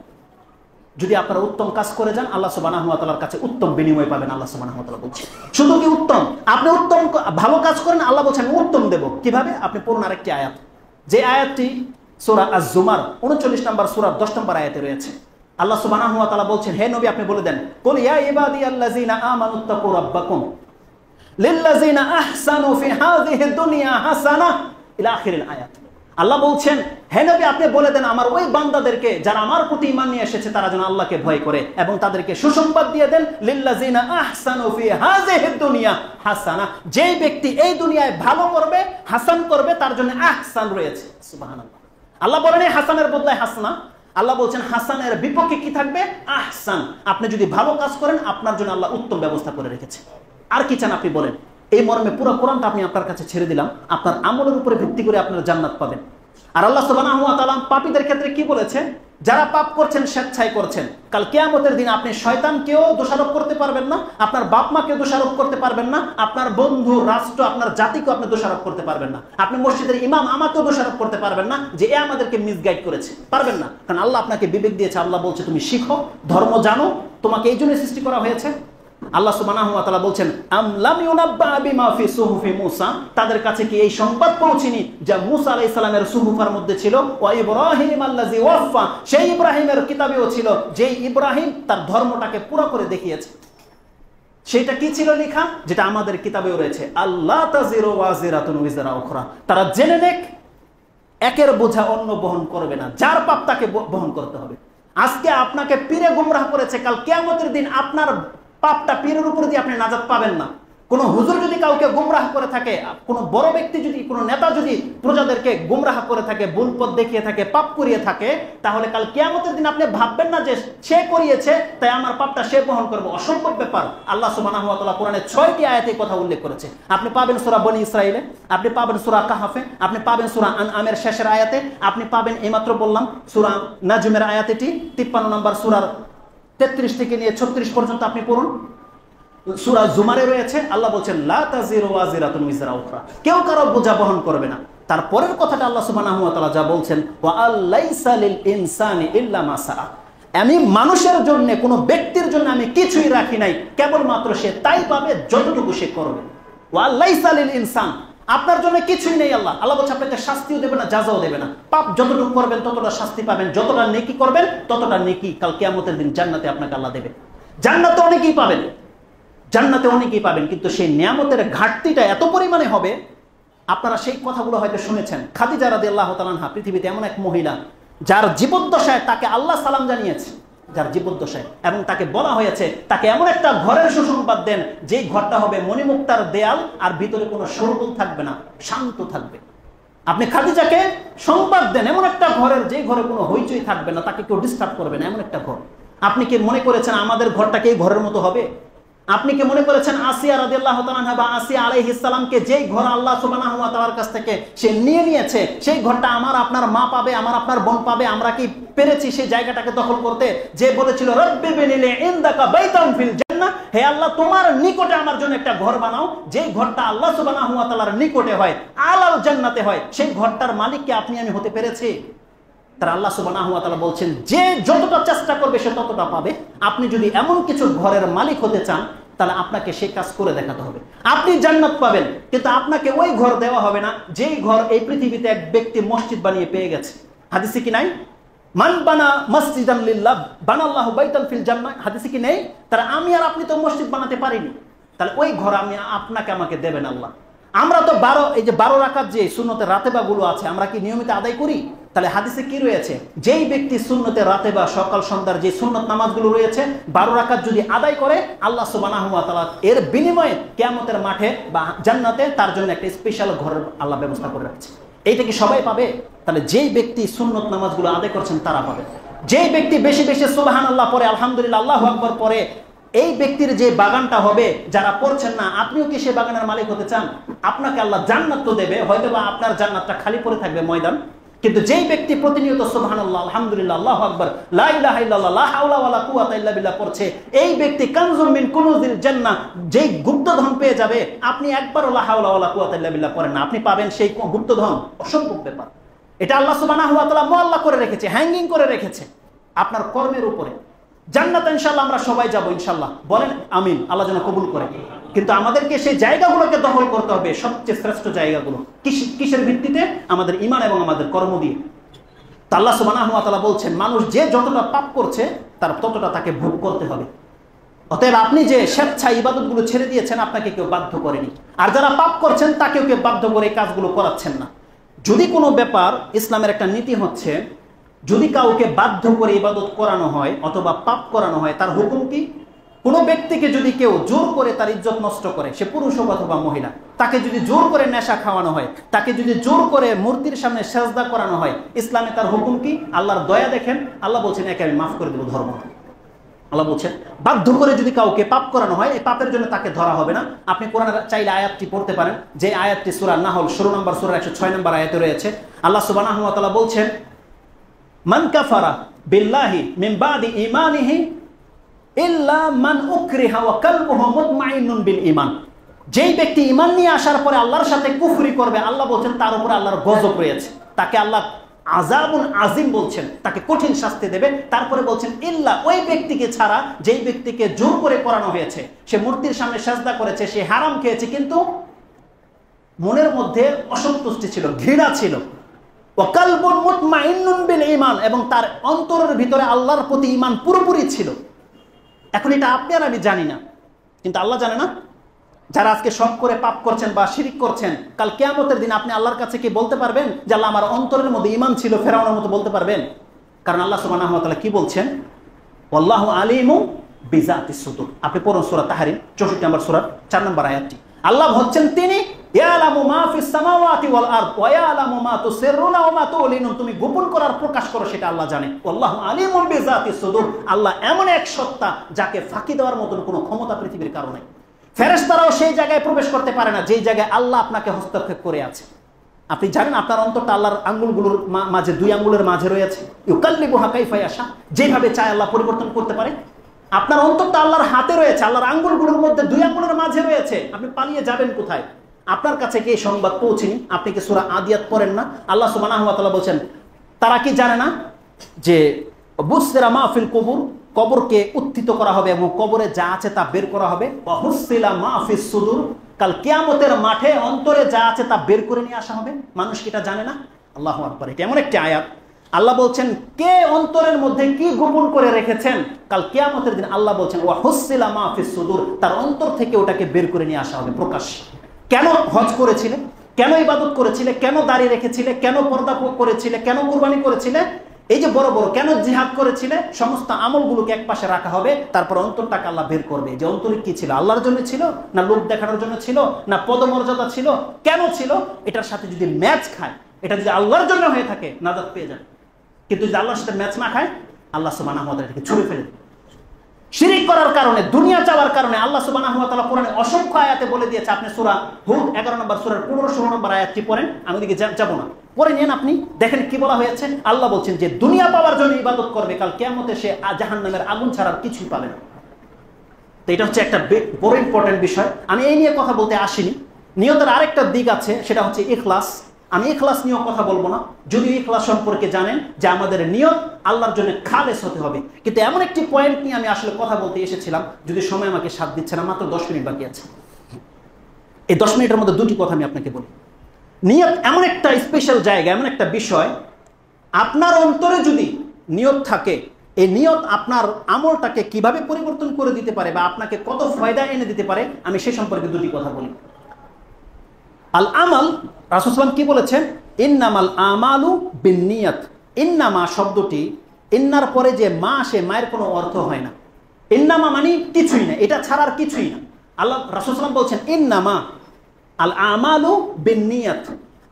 যদি আপনারা উত্তম কাজ করে যান, আল্লাহ সুবহানাহু ওয়া তাআলার কাছে উত্তম বিনিময় পাবেন। আল্লাহ সুবহানাহু ওয়া তাআলা বলছে শুধু কি উত্তম, আপনি উত্তম ভালো কাজ করেন, আল্লাহ বলছেন আমি উত্তম দেব। কিভাবে? আপনি পড়ুন আরেকটি আয়াত, যে আয়াতটি সূরা আজ-জুমার 39 নম্বর সূরার 10 নম্বর আয়াতে রয়েছে। আল্লাহ সুবহানাহু ওয়া তাআলা বলছেন, হে নবী আপনি বলে দেন, কুল ইয়া ইবাদিয়াল্লাযিনা আমানুত্তাকু রাব্বাকুম লিল্লাযিনা আহসানু ফি হাযিহি দুনিয়া হাসানাহ ইলা আখিরিল আয়াত। আল্লাহ বলছেন, হে নবী আপনি বলে দেন আমার ওই বান্দাদেরকে যারা আমার প্রতি ঈমান নিয়ে এসেছে তারা যেন আল্লাহকে ভয় করে, এবং তাদেরকে সুসংবাদ দিয়ে দেন, লিল্লাযিনা আহসানু ফি হাযিহি দুনিয়া হাসানাহ। যে ব্যক্তি এই দুনিয়ায় ভালো করবে, হাসান করবে, তার জন্য আহসান রয়েছে। সুবহানাল্লাহ। আল্লাহ বলেন এই হাসানের বদলায় হাসনা, আল্লাহ বলছেন হাসানের বিপক্ষে কি থাকবে? আহসান। আপনি যদি ভালো কাজ করেন আপনার জন্য আল্লাহ উত্তম ব্যবস্থা করে রেখেছে। আর কি চান আপনি বলেন? এই মর্মে পুরো কোরআনটা আমি আপনার কাছে ছেড়ে দিলাম, আপনার আমলের উপরে ভিত্তি করে আপনারা জান্নাত পাবেন। আর আল্লাহ সুবহানাহু ওয়া তাআলা পাপীদের ক্ষেত্রে কি বলেছে? যারা পাপ করছেন স্বেচ্ছায় করছেন, কাল কিয়ামতের দিন আপনি শয়তানকেও দোষারোপ করতে পারবেন না, আপনার বাপ মাকেও দোষারোপ করতে পারবেন না, আপনার বন্ধু, রাষ্ট্র, আপনার জাতিকেও আপনি দোষারোপ করতে পারবেন না, আপনি মসজিদের ইমাম আমাকেও দোষারোপ করতে পারবেন না যে এ আমাদেরকে মিসগাইড করেছে, পারবেন না। কারণ আল্লাহ আপনাকে বিবেক দিয়েছে। আল্লাহ বলছে তুমি শিখো, ধর্ম জানো, তোমাকে এই জন্য সৃষ্টি করা হয়েছে। আল্লাহ সুবহানাহু ওয়া তাআলা বলছেন, আম লাম ইউনাব্বা বিমা ফি সুহুফি মূসা, তাদের কাছে কি এই সংবাদ পৌঁছেনি যা মূসা আলাইহিস সালামের সুহুফের মধ্যে ছিল? ওয়া ইব্রাহিম আল্লাযী ওয়াফা, সেই ইব্রাহিমের কিতাবেও ছিল যেই ইব্রাহিম তার ধর্মটাকে পুরো করে দেখিয়েছে। সেটা কি ছিল লেখা? যেটা আমাদের কিতাবেও রয়েছে, আল্লাহ তাজিরু ওয়াজিরাতুন উযরা উখরা। তারা জেনে নেক একের বোঝা অন্য বহন করবে না, যার পাপ তাকে বহন করতে হবে। আজকে আপনাকে পীরে গুমরাহ করেছে, কাল কিয়ামতের দিন আপনার পাপটা পীরের উপর দিয়ে আপনি নাজাত পাবেন না। কোন হুজুর যদি কাউকে গুমরাহ করে থাকে, কোন বড় ব্যক্তি যদি, কোন নেতা যদি প্রজাদেরকে গুমরাহ করে থাকে, ভুল পথ দেখিয়ে থাকে, পাপ করিয়ে থাকে, তাহলে কাল কিয়ামতের দিন আপনি ভাববেন না যে সে করিয়েছে তাই আমার পাপটা সে বহন করবে। অসম্ভব ব্যাপার। আল্লাহ সুবহানাহু ওয়া তাআলা কোরআনে 6টি আয়াতে কথা উল্লেখ করেছে। আপনি পাবেন সূরা বনী ইসরাঈলে, আপনি পাবেন সূরা কাহাফে, আপনি পাবেন সূরা আনআমের শেষের আয়াতে, আপনি পাবেন এইমাত্র বললাম সূরা নাজমের আয়াতটি 53 নম্বর সূরার 33 থেকে নিয়ে 36 পর্যন্ত আপনি পড়ুন। সূরা জুমারে রয়েছে, আল্লাহ বলছেন লা তাজিরু ওয়াজিরাতুন উযরা উখরা, কেউ কারো বোঝা বহন করবে না। তারপরের কথাটা আল্লাহ সুবহানাহু ওয়া তাআলা যা বলছেন, ওয়া আল্লাইসা লিল ইনসানি ইল্লা মা সাআ, আমি মানুষের জন্য, কোন ব্যক্তির জন্য আমি কিছুই রাখি নাই, কেবলমাত্র সে তাই পাবে যতটুকু সে করবে। ওয়া আল্লাইসা লিল ইনসান, আপনার জন্য কিছুই নেই। আল্লাহ বলছে আপনাকে শাস্তিও দেবে না, জাযাও দেবে না। পাপ যতটুকু করবেন ততটা শাস্তি পাবেন, যতটা নেকি করবেন ততটা নেকি কাল কিয়ামতের দিন জান্নাতে আপনাকে আল্লাহ দেবে। জান্নাতে অনেকেই পাবেন, জান্নাতে অনেকেই পাবেন, কিন্তু সেই নিয়ামতের ঘাটতিটা এত পরিমাণে হবে। আপনারা সেই কথাগুলো হয়তো শুনেছেন। খাদিজা রাদিয়াল্লাহু তাআলা আনহা পৃথিবীতে এমন এক মহিলা, যার জীবদ্দশায় তাকে আল্লাহ সালাম জানিয়েছে, যার জীবদ্দশায়, এবং তাকে বলা হয়েছে তাকে এমন একটা ঘরের সুসংবাদ দেন যেই ঘরটা হবে মণিমুক্তার দেয়াল, আর ভিতরে কোনো শোরগোল থাকবে না, শান্ত থাকবে। আপনি খাদিজাকে সংবাদ দেন এমন একটা ঘরের, যে ঘরে কোনো হইচই থাকবে না, তাকে কেউ ডিস্টার্ব করবে না, এমন একটা ঘর। আপনি কি মনে করেছেন আমাদের ঘরটাকে এই ঘরের মতো হবে? আপনি কি মনে করেছেন আসিয়া রাদিয়াল্লাহু তাআলা আনহা বা আসিয়া আলাইহিস সালামকে যেই ঘর আল্লাহ সুবহানাহু ওয়া তাআলার কাছ থেকে সে নিয়ে নিয়েছে, সেই ঘরটা আমার আপনার মা পাবে, আমার আপনার বোন পাবে? আমরা কি পেরেছি সেই জায়গাটাকে দখল করতে? যে বলেছিল রব্বি বিনিলি ইনদাকা বাইতান ফিল জান্নাহ, হে আল্লাহ তোমার নিকটে আমার জন্য একটা ঘর বানাও, যেই ঘরটা আল্লাহ সুবহানাহু ওয়া তাআলার নিকটে হয়, আলাল জান্নাতে হয়, সেই ঘরটার মালিক কি আপনি আমি হতে পেরেছি? তার আল্লাহ সুবহানাহু ওয়া তাআলা বলছেন যে যতটা চেষ্টা করবে সে ততটা পাবে। আপনি যদি এমন কিছু ঘরের মালিক হতে চান, তাহলে আপনাকে সেই কাজ করে দেখাতে হবে। আপনি জান্নাত পাবেন, কিন্তু আপনাকে ওই ঘর দেওয়া হবে না যেই ঘর এই পৃথিবীতে এক ব্যক্তি মসজিদ বানিয়ে পেয়ে গেছে। হাদিসে কি নাই? মান বানা মসজিদান লিল্লাহ বানাল্লাহু বাইতান ফিল জান্নাহ, হাদিসে কি নেই? তার আমি আর আপনি তো মসজিদ বানাতে পারিনি, তাহলে ওই ঘর আমি আপনাকে আমাকে দেবেন আল্লাহ। আমরা তো 12 রাকাত যে সুন্নতের রাতেবাগুলো আছে, আমরা কি নিয়মিত আদায় করি? তাহলে হাদিসে কি রয়েছে? যেই ব্যক্তি সুন্নতের রাতেবা সকাল সন্ধ্যার যে সুন্নত নামাজগুলো রয়েছে 12 রাকাত যদি আদায় করে, আল্লাহ সুবহানাহু ওয়া তাআলা এর বিনিময়ে কিয়ামতের মাঠে বা জান্নাতে তার জন্য একটা স্পেশাল ঘরের আল্লাহ ব্যবস্থা করে রাখছে। এইটা কি সবাই পাবে? তাহলে যেই ব্যক্তি সুন্নত নামাজগুলো আদায় করছেন তারা পাবে। যেই ব্যক্তি বেশি বেশি সুবহানাল্লাহ পড়ে, আলহামদুলিল্লাহ, আল্লাহু আকবার পড়ে, এই ব্যক্তির যে বাগানটা হবে, যারা পড়ছেন না, আপনিও কি সেই বাগানের মালিক হতে চান? আপনাকে আল্লাহ জান্নাত তো দেবে, হয়তো বা আপনার জান্নাতটা খালি পড়ে থাকবে ময়দান। কিন্তু যেই ব্যক্তি প্রতিনিয়ত সুবহানাল্লাহ, আলহামদুলিল্লাহ, আল্লাহু আকবার, লা ইলাহা ইল্লাল্লাহ, লা হাওলা ওয়ালা কুওয়াতা ইল্লা বিল্লাহ পড়ছে, এই ব্যক্তি কানজুম মিন কুনুজিল জান্নাহ, যেই গুপ্তধন পেয়ে যাবে। আপনি একবারও লা হাওলা ওয়ালা কুওয়াতা ইল্লা বিল্লাহ পড়েন না, আপনি পাবেন সেই গুপ্তধন। অসম্ভব ব্যাপার। এটা আল্লাহ সুবহানাহু ওয়া তাআলা মুআল্লাক করে রেখেছে, হ্যাঙ্গিং করে রেখেছে আপনার কর্মের উপরে। জান্নাতে ইনশাআল্লাহ আমরা সবাই যাব, ইনশাআল্লাহ, বলেন আমিন, আল্লাহ যেন কবুল করে। কিন্তু আমাদেরকে সেই জায়গাগুলোকে দখল করতে হবে, সবচেয়ে শ্রেষ্ঠ জায়গাগুলো। কিসের ভিত্তিতে? আমাদের ঈমান এবং আমাদের কর্ম দিয়ে। আল্লাহ সুবহানাহু ওয়া তাআলা বলছেন মানুষ যে যতটা পাপ করছে তার ততটা তাকে ভোগ করতে হবে। অতএব আপনি যে স্বেচ্ছায় ইবাদতগুলো ছেড়ে দিয়েছেন, আপনাকে কেউ বাধ্য করেনি। আর যারা পাপ করছেন তাকেও কেউ বাধ্য করে এই কাজগুলো করাচ্ছেন না। যদি কোনো ব্যাপার, ইসলামের একটা নীতি হচ্ছে, যদি কাউকে বাধ্য করে ইবাদত করানো হয় অথবা পাপ করানো হয়, তার হুকুম কি? কোনো ব্যক্তিকে যদি কেউ জোর করে তার ইজ্জত নষ্ট করে, সে পুরুষ হোক অথবা মহিলা, তাকে যদি জোর করে নেশা খাওয়ানো হয়, তাকে যদি জোর করে মূর্তির সামনে সেজদা করানো হয়, ইসলামে তার হুকুম কি? আল্লাহর দয়া দেখেন, আল্লাহ বলছেন একে আমি মাফ করে দেবো, ধর্ম। আল্লাহ বলছেন বাধ্য করে যদি কাউকে পাপ করানো হয়, এই পাপের জন্য তাকে ধরা হবে না। আপনি কোরআনের চাইলে আয়াতটি পড়তে পারেন, যে আয়াতটি সূরা নাহল 16 নম্বর সূরার 106 নম্বর আয়াতে রয়েছে। আল্লাহ সুবহানাহু ওয়া তাআলা বলছেন মান কাফারা বিল্লাহি মিন বাদি ঈমানিহি ইল্লা মান উকরিহা ওয়া কলবুহু মুতমাইন্নুন বিল ঈমান। যেই ব্যক্তি ঈমান নিয়ে আসার পরে আল্লাহর সাথে কুফরি করবে, আল্লাহ বলছেন তার উপরে আল্লাহর গজব রয়েছে, তাকে আল্লাহ আযাবুন আযীম বলছেন, তাকে কঠিন শাস্তি দেবে। তারপরে বলছেন ইল্লা, ওই ব্যক্তিকে ছাড়া যেই ব্যক্তিকে জোর করে করানো হয়েছে, সে মূর্তির সামনে সিজদা করেছে, সে হারাম খেয়েছে, কিন্তু মনের মধ্যে অসন্তুষ্টি ছিল, ঘৃণা ছিল, ওয়া কলবুন মুতমাইন্নুন বিল ঈমান, এবং তার অন্তরের ভিতরে আল্লাহর প্রতি ঈমান পুরোপুরি ছিল। এখন এটা আপনি আর আমি জানি না, কিন্তু আল্লাহ জানে না? যারা আজকে শখ করে পাপ করছেন বা শিরিক করছেন, কাল কিয়ামতের দিন আপনি আল্লাহর কাছে কি বলতে পারবেন যে আল্লাহ আমার অন্তরের মধ্যে ঈমান ছিল? ফেরাউনের মতো বলতে পারবেন? কারণ আল্লাহ সুবহানাহু ওয়া তাআলা কি বলছেন? ওয়াল্লাহু আলিমু বিযাতিস সুদূর। আপনি পড়ুন সূরা তাহরিম 64 নম্বর সূরা 4 নম্বর আয়াতটি। আল্লাহ হচ্ছেন তিনি ইয়ালামু মা ফিস সামাওয়াতি ওয়াল আরদ ওয়া ইয়ালামু মা তুসিররুনা ওয়া মা তুলিনুন। তুমি গোপন করার প্রকাশ করো সেটা আল্লাহ জানে। ওয়াল্লাহু আলিমুম বিযাতিস সুদূর। আল্লাহ এমন এক সত্তা যাকে ফাঁকি দেওয়ার মতন কোনো ক্ষমতা পৃথিবীর কারো নেই। ফেরেশতারাও সেই জায়গায় প্রবেশ করতে পারে না যেই জায়গায় আল্লাহ আপনাকে হস্তক্ষেপ করে আছে। আপনি জানেন আপনার অন্তরটা আল্লাহর আঙ্গুলগুলোর মাঝে, দুই আঙ্গুলের মাঝে রয়েছে। ইউকাল্লিবুহা কাইফা ইয়াশা, যেভাবে চায় আল্লাহ পরিবর্তন করতে পারে। আপনার অন্তরটা আল্লাহর হাতে রয়েছে, আল্লাহর আঙ্গুলগুলোর মধ্যে, দুই আঙ্গুলের মাঝে রয়েছে। আপনি পালিয়ে যাবেন কোথায়? আপনার কাছে কি এই সংবাদ পৌঁছেনি? আপনি কি সূরা আদিয়াত পড়েন না? আল্লাহ সুবহানাহু ওয়া তাআলা বলেন, তারা কি জানে না যে বুসরা মা ফিল কুবুর, কবরকে উত্থিত করা হবে এবং কবরে যা আছে তা বের করা হবে। ওয়া হুসিলা মা ফিস সুদুর, কাল কিয়ামতের মাঠে অন্তরে যা আছে তা বের করে নিয়ে আসা হবে। মানুষ কি এটা জানে না? আল্লাহু আকবার। এটা এমন একটি আয়াত। আল্লাহ বলছেন কে অন্তরের মধ্যে কি গোপন করে রেখেছেন, কাল কিয়ামতের দিন আল্লাহ বলছেন ওয়া হুসিলা মা ফিস সুদুর, তার অন্তর থেকে ওটাকে বের করে নিয়ে আসা হবে প্রকাশ। কেন হজ করেছিলে? কেন ইবাদত করেছিলে? কেন দাড়ি রেখেছিলে? কেন পর্দা করেছিলে? কেন কুরবানি করেছিলে? এই যে বড় বড় কেন জিহাদ করেছিলে? সমস্ত আমলগুলোকে এক পাশে রাখা হবে, তারপর অন্তরটাকে আল্লাহ বের করবে যে অন্তরে কি ছিল, আল্লাহর জন্য ছিল না লোক দেখানোর জন্য ছিল না পদমর্যাদা ছিল, কেন ছিল? এটার সাথে যদি ম্যাচ খায়, এটা যদি আল্লাহর জন্য হয়ে থাকে, নাজাত পেয়ে যাবে। কিন্তু যদি আল্লাহর সাথে ম্যাচ না খায়, আল্লাহ সুবহানাহু ওয়া তাআলা এটাকে ছুঁড়ে ফেলে দেবে। শিরিক করার কারণে, দুনিয়া চাওয়ার কারণে আল্লাহ সুবহানাহু ওয়া তাআলা কোরআনে অসংখ্য আয়াতে বলে দিয়েছে। আপনি সূরা হুদ 11 নম্বর সূরার 15-16 নম্বর আয়াতটি পড়েন, আমি ওদিকে যাব না, পড়ে নিন আপনি, দেখেন কি বলা হয়েছে। আল্লাহ বলছেন যে দুনিয়া পাওয়ার জন্য ইবাদত করবে, কাল কিয়ামতে সে জাহান্নামের আগুন ছাড়ার কিছুই পাবে না। তো এটা হচ্ছে একটা বড় ইম্পর্টেন্ট বিষয়। আমি এই নিয়ে কথা বলতে আসিনি। নিয়তের আরেকটা দিক আছে, সেটা হচ্ছে ইখলাস। আমি ইখলাস নিয়েও কথা বলবো না, যদিও ইখলাস সম্পর্কে জানেন যে আমাদের নিয়ত আল্লাহর জন্য খালেস হতে হবে। কিন্তু এমন একটি পয়েন্ট নিয়ে আমি আসলে কথা বলতে এসেছিলাম, যদি সময় আমাকে সাথ দিচ্ছে না, মাত্র 10 মিনিট বাকি আছে। এই 10 মিনিটের মধ্যে দুটি কথা আমি আপনাকে বলি। নিয়ত এমন একটা স্পেশাল জায়গা, এমন একটা বিষয়, আপনার অন্তরে যদি নিয়ত থাকে, এই নিয়ত আপনার আমলটাকে কিভাবে পরিবর্তন করে দিতে পারে বা আপনাকে কত ফায়দা এনে দিতে পারে, আমি সে সম্পর্কে দুটি কথা বলি। আল আমাল, রাসূল সাল্লাল্লাহু আলাইহি ওয়াসাল্লাম কি বলেছেন? ইন্নামাল আমালু বিন্নিয়াত। ইন্নামা শব্দটি, ইন্নার পরে যে মা আসে, মায়ের কোনো অর্থ হয় না। ইন্নামা মানে কিছুই না, এটা ছাড়ার কিছুই না। আল্লাহ রাসূল সাল্লাল্লাহু আলাইহি ওয়াসাল্লাম বলছেন ইন্নামা আল আমালু বিন্নিয়াত।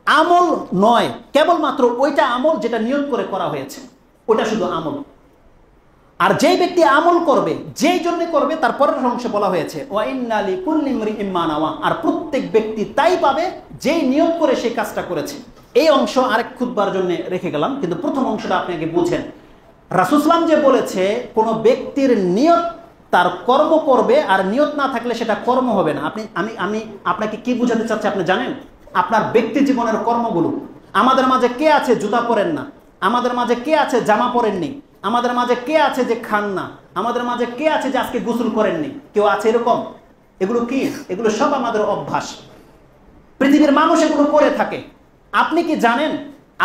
আমল নয় কেবলমাত্র ওইটা আমল যেটা নিয়ত করে করা হয়েছে, ওটা শুধু আমল। আর যেই ব্যক্তি আমল করবে, যেই জন্য করবে, তার পরের অংশে বলা হয়েছে ওয়া ইন্না লিকুল্লি ইমরিইন মা নাওয়া। আর প্রত্যেক ব্যক্তি তাই পাবে যেই নিয়ত করে সেই কাজটা করেছে। এই অংশ আরেক খুতবার জন্য রেখে গেলাম, কিন্তু প্রথম অংশটা আপনি আগে বুঝেন। রাসূল সাল্লাল্লাহু আলাইহি ওয়াসাল্লাম যে বলেছে কোন ব্যক্তির নিয়ত তার কর্ম করবে, আর নিয়ত না থাকলে সেটা কর্ম হবে না। আমি আপনাকে কি বোঝাতে চাচ্ছি আপনি জানেন? আপনার ব্যক্তি জীবনের কর্মগুলো। আমাদের মাঝে কে আছে জুতা পরেন না? আমাদের মাঝে কে আছে জামা পরেননি? আমাদের মাঝে কে আছে যে খান না? আমাদের মাঝে কে আছে যে আজকে গোসল করেননি? কেউ আছে এরকম? এগুলো কি? এগুলো সব আমাদের অভ্যাস। পৃথিবীর মানুষ এগুলো করে থাকে। আপনি কি জানেন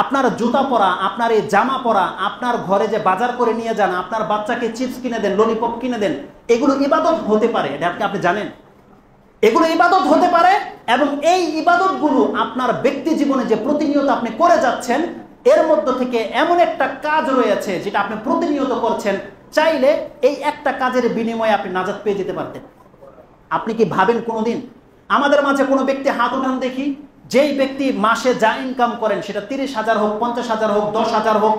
আপনার জুতা পরা, আপনার এই জামা পরা, আপনার ঘরে যে বাজার করে নিয়ে যান, আপনার বাচ্চাকে চিপস কিনে দেন, ললিপপ কিনে দেন, এগুলো ইবাদত হতে পারে? এটা আপনি জানেন? এগুলো ইবাদত হতে পারে। এবং এই ইবাদতগুলো আপনার ব্যক্তি জীবনে যে প্রতিনিয়ত আপনি করে যাচ্ছেন, এর মধ্য থেকে এমন একটা কাজ রয়েছে যেটা আপনি প্রতিনিয়ত করছেন, চাইলে এই একটা কাজের বিনিময়ে আপনি নাজাত পেয়ে যেতে পারতেন। আপনি কি ভাবেন কোনোদিন? আমাদের মাঝে কোনো ব্যক্তি হাত উঠান দেখি, যেই ব্যক্তি মাসে যা ইনকাম করেন, সেটা 30,000 হোক, 50,000 হোক, 10,000 হোক,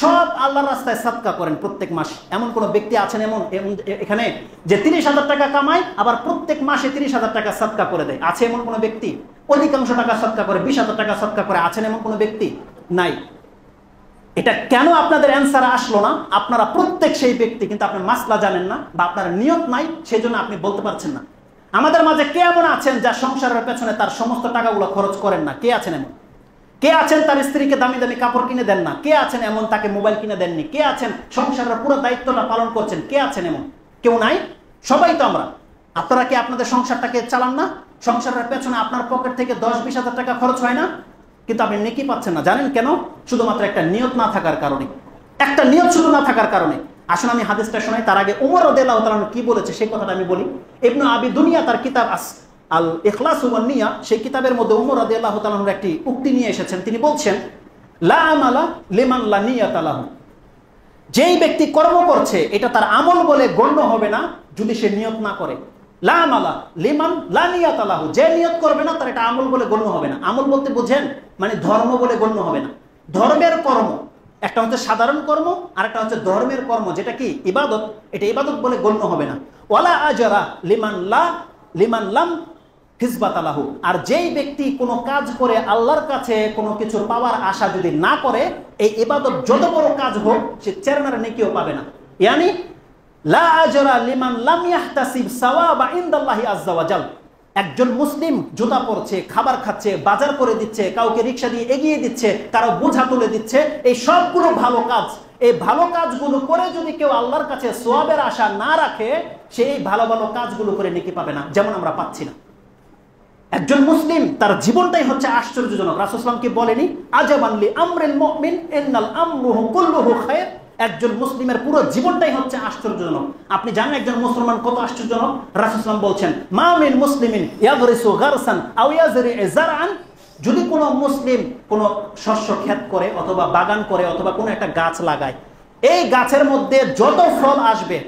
সব আল্লাহর রাস্তায় সাদকা করেন প্রত্যেক মাসে। এমন কোন ব্যক্তি আছেন এখানে যে 30,000 টাকা কামায়, আবার প্রত্যেক মাসে 30,000 টাকা সাদকা করে দেয়? আছে এমন কোন ব্যক্তি? অধিকাংশ টাকা সাদকা করে, 20,000 টাকা সাদকা করে। আছেন এমন কোন ব্যক্তি? নাই। এটা কেন আপনাদের অ্যান্সার আসলো না? আপনারা প্রত্যেক সেই ব্যক্তি, কিন্তু আপনার মাসলা জানেন না বা আপনার নিয়ত নাই, সেই জন্য আপনি বলতে পারছেন না। আমাদের মাঝে কে এমন আছেন যা সংসারের পেছনে তার সমস্ত টাকাগুলো খরচ করেন না? কে আছেন এমন? কে আছেন তার স্ত্রীকে দামি দামি কাপড় কিনে দেন না? কে আছেন এমন তাকে মোবাইল কিনে দেননি? কে আছেন সংসারের পুরো দায়িত্বটা পালন করছেন? কে আছেন এমন? কেউ নাই। সবাই তো আমরা। আপনারা কি আপনাদের সংসারটাকে চালান না? সংসারের পেছনে আপনার পকেট থেকে 10-20 হাজার টাকা খরচ হয় না? কিন্তু আপনি নেকি পাচ্ছেন না। জানেন কেন? শুধুমাত্র একটা নিয়ত না থাকার কারণে। একটা নিয়ত শুধু না থাকার কারণে। আসুন আমি হাদিসটা শোনাই, তার আগে ওমর রাদিয়াল্লাহু তাআলা কি বলেছে সেই কথাটা আমি বলি। ইবনে আবি দুনিয়া তার কিতাব আল ইখলাস ওয়ান নিয়া, সেই কিতাবের মধ্যে ওমর রাদিয়াল্লাহু তাআলার একটি উক্তি নিয়ে এসেছেন। তিনি বলছেন, লা আমালা লিমান লা নিয়াতা লাহু, যেই ব্যক্তি কর্ম করছে এটা তার আমল বলে গণ্য হবে না যদি সে নিয়ত না করে। লা আমালা লিমান লা নিয়াতা লাহু, যে নিয়ত করবে না তার এটা আমল বলে গণ্য হবে না। আমল বলতে বুঝেন মানে ধর্ম বলে গণ্য হবে না। ধর্মের কর্ম একটা হচ্ছে সাধারণ কর্ম, আর একটা হচ্ছে ধর্মের কর্ম, যেটা কি ইবাদত, এটা ইবাদত বলে গণ্য হবে না। ওয়ালা আজরা লিমান লাম হিজবাতা লাহু, আর যেই ব্যক্তি কোনো কাজ করে আল্লাহর কাছে কোনো কিছু পাওয়ার আশা যদি না করে, এই ইবাদত যত বড় কাজ হোক সে চেরনার নেকিও পাবে না। ইয়ানি লা আজরা লিমান লাম ইয়াহতাসিব সাওয়াবা ইনদাল্লাহি আযজা ওয়া জাল। একজন মুসলিম জুতা পরছে, খাবার খাচ্ছে, বাজার করে দিচ্ছে, কাউকে রিকশা দিয়ে এগিয়ে দিচ্ছে, কারো বোঝা তুলে দিচ্ছে, এই সবগুলো ভালো কাজ। এই ভালো কাজগুলো করে যদি কেউ আল্লাহর কাছে সওয়াবের আশা না রাখে, সেই ভালো ভালো কাজগুলো করে নেকি পাবে না, যেমন আমরা পাচ্ছি না। একজন মুসলিম তার জীবনটাই হচ্ছে আশ্চর্যজনক। রাসূল সাল্লাল্লাহু আলাইহি ওয়াসাল্লাম কি বলেনি, আজাবান লি আমরিল মুমিন ইন্নাল আমরুহু কুল্লুহু খায়র। একজন মুসলিমের পুরো জীবনটাই হচ্ছে আশ্চর্যজনক। আপনি জানেন একজন মুসলমান কত আশ্চর্যজনক? রাসূল সাল্লাল্লাহু আলাইহি ওয়াসাল্লাম বলছেন, মা মিন মুসলিমিন ইয়াগরিসু গারসান আও ইয়াজরি যারআন, যদি কোনো মুসলিম কোনো শস্য ক্ষেত করে অথবা বাগান করে অথবা কোনো একটা গাছ লাগায়, এই গাছের মধ্যে যত ফল আসবে,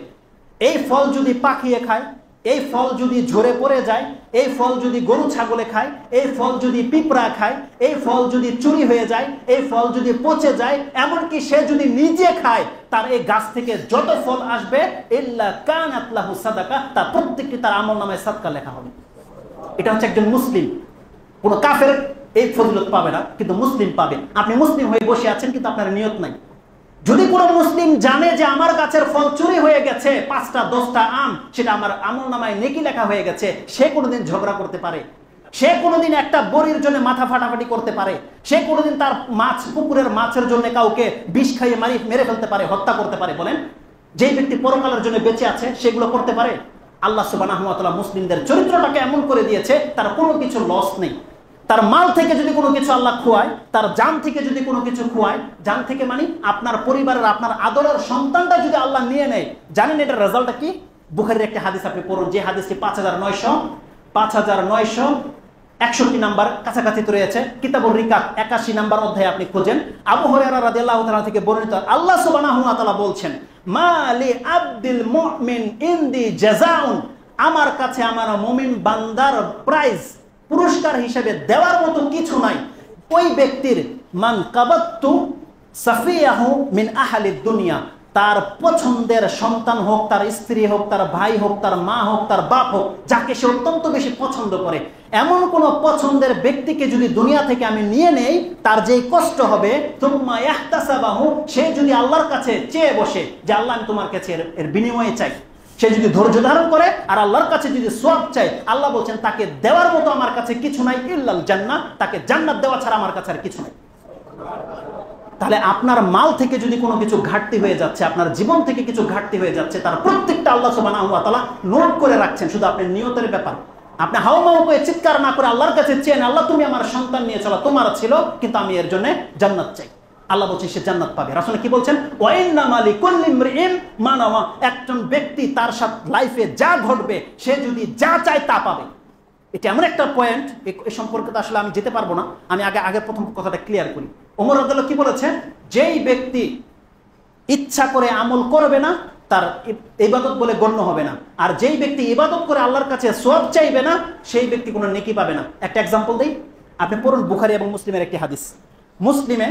এই ফল যদি পাখিয়ে খায়, এই ফল যদি ঝরে পড়ে যায়, এই ফল যদি গরু ছাগলে খায়, এই ফল যদি পিঁপড়া খায়, এই ফল যদি চুরি হয়ে যায়, এই ফল যদি পচে যায়, এমনকি সে যদি নিজে খায়, তার এই গাছ থেকে যত ফল আসবে ইল্লা কানাত লাহু সাদাকা, তার প্রত্যেকটি তার আমলনামায় সাদকা লেখা হবে। এটা হচ্ছে একজন মুসলিম। কোনো কাফের এই ফজিলত পাবে না, কিন্তু মুসলিম পাবে। আপনি মুসলিম হয়ে বসে আছেন কিন্তু আপনার নিয়ত নাই। যদি কোনো মুসলিম জানে যে আমার গাছের ফল চুরি হয়ে গেছে, 5টা 10টা আম, সেটা আমার আমলনামায় নেকি লেখা হয়ে গেছে, সে কোনোদিন ঝগড়া করতে পারে, সে কোনোদিন একটা বড়ির জন্য মাথা ফাটাফাটি করতে পারে, সে কোনোদিন তার পুকুরের মাছের জন্য কাউকে বিষ খাইয়ে মেরে ফেলতে পারে, হত্যা করতে পারে? বলেন, যেই ব্যক্তি পরকালের জন্য বেঁচে আছে সেগুলো করতে পারে? আল্লাহ সুবহানাহু ওয়া তাআলা মুসলিমদের চরিত্রটাকে এমন করে দিয়েছে, তার কোনো কিছু লস নেই। তার মাল থেকে যদি কোনো কিছু আল্লাহ খোয়ায়, তার জান থেকে যদি কোনো কিছু খোয়ায়, জান থেকে মানে আপনার পরিবারের আপনার আদরের সন্তানটা যদি আল্লাহ নিয়ে নেয়, জানেন এটার রেজাল্টটা কি? বুখারীর একটা হাদিস আপনি পড়ুন, যে হাদিসটি 5961 নাম্বার কাছাকাছি তো রয়েছে, কিতাবুর রিকাত 81 নাম্বার অধ্যায়ে আপনি খোঁজেন। আবু হুরায়রা রাদিয়াল্লাহু তাআলা থেকে বর্ণিত, আল্লাহ সুবহানাহু ওয়া তাআলা বলছেন, মা লি আবদিল মুমিন ইনদি জাযাউন, আমার কাছে আমার মুমিন বান্দার প্রাইজ, পুরস্কার হিসেবে দেওয়ার মতো কিছু নাই ওই ব্যক্তির, মান কাবাত্তু সাফিয়াহু মিন আহলিদ দুনিয়া, তার পছন্দের সন্তান হোক, তার স্ত্রী হোক, তার ভাই হোক, তার মা হোক, তার বাপ হোক, যাকে সে অত্যন্ত বেশি পছন্দ করে, এমন কোন পছন্দের ব্যক্তিকে যদি দুনিয়া থেকে আমি নিয়ে নেই, তার যেই কষ্ট হবে, তুম্মা ইয়াহতাসাবাহু, সে যদি আল্লাহর কাছে চেয়ে বসে যে আল্লাহ আমি তোমার কাছে এর বিনিময়ে চাই, সে যদি ধৈর্য ধারণ করে আর আল্লাহর কাছে যদি সওয়াব চায়, আল্লাহ বলছেন তাকে দেওয়ার মতো আমার কাছে কিছু নাই, ইল্লাল জান্নাহ, তাকে জান্নাত দেওয়া ছাড়া আমার কাছে আর কিছু নাই। তাহলে আপনার মাল থেকে যদি কোনো কিছু ঘাটতি হয়ে যাচ্ছে, আপনার জীবন থেকে কিছু ঘাটতি হয়ে যাচ্ছে, তার প্রত্যেকটা আল্লাহ সুবহানাহু ওয়া তাআলা নোট করে রাখছেন। শুধু আপনি নিয়তের ব্যাপার, আপনি হাওমাও করে চিৎকার না করে আল্লাহর কাছে চেয়েন, আল্লাহ তুমি আমার সন্তান নিয়ে চলো, তোমার ছিল কিন্তু আমি এর জন্য জান্নাত চাই, আল্লাহ বলছেন সে জান্নাত পাবে। রাসূল কি বলছেন, ওয়া ইন্নামা লিকুল্লি ইমরিইন মা নাওয়া, একজন ব্যক্তি তার সাথে লাইফে যা ঘটবে সে যদি যা চায় তা পাবে। এটা এমন একটা পয়েন্ট, এই সম্পর্কে তো আসলে আমি যেতে পারবো না, আমি আগে প্রথম কথাটা ক্লিয়ার করি। ওমর রাদিয়াল্লাহু কি বলেছেন, যেই ব্যক্তি ইচ্ছা করে আমল করবে না তার ইবাদত বলে গণ্য হবে না, আর যেই ব্যক্তি ইবাদত করে আল্লাহর কাছে সওয়াব চাইবে না সেই ব্যক্তি কোনো নেকি পাবে না। একটা এক্সাম্পল দেই, আপনি পড়ুন বুখারী এবং মুসলিমের একটি হাদিস। মুসলিমে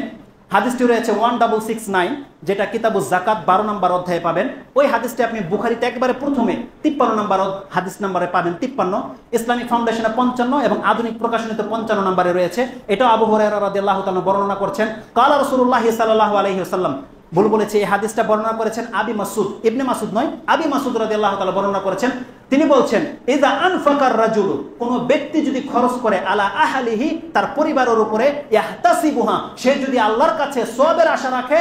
হাদিসটি রয়েছে 1669, যেটা কিতাবুজ যাকাত 12 নম্বর অধ্যায়ে পাবেন। ওই হাদিসটি আপনি বুখারীতে একবারে প্রথমে 53 নম্বর হাদিস নম্বরে পাবেন, 53, ইসলামিক ফাউন্ডেশনে 55 এবং আধুনিক প্রকাশনীতে 55 নম্বরে রয়েছে। এটাও আবু হুরায়রা রাদিয়াল্লাহু তাআলা বর্ণনা করছেন, কালা রাসূলুল্লাহ সাল্লাল্লাহু আলাইহি ওয়াসাল্লাম, ভুল বলেছে, এই হাদিসটা বর্ণনা করেছেন আবি মাসউদ, ইবনে মাসউদ নয়, আবি মাসউদ রাদিয়াল্লাহু তাআলা বর্ণনা করেছেন। তিনি বলছেন, ইযা আনফাকার রাজুলু, কোন ব্যক্তি যদি খরচ করে আলা আহলিহি, তার পরিবারের উপরে, ইয়াহতাসিবুহা, সে যদি আল্লাহর কাছে সওয়াবের আশা রাখে,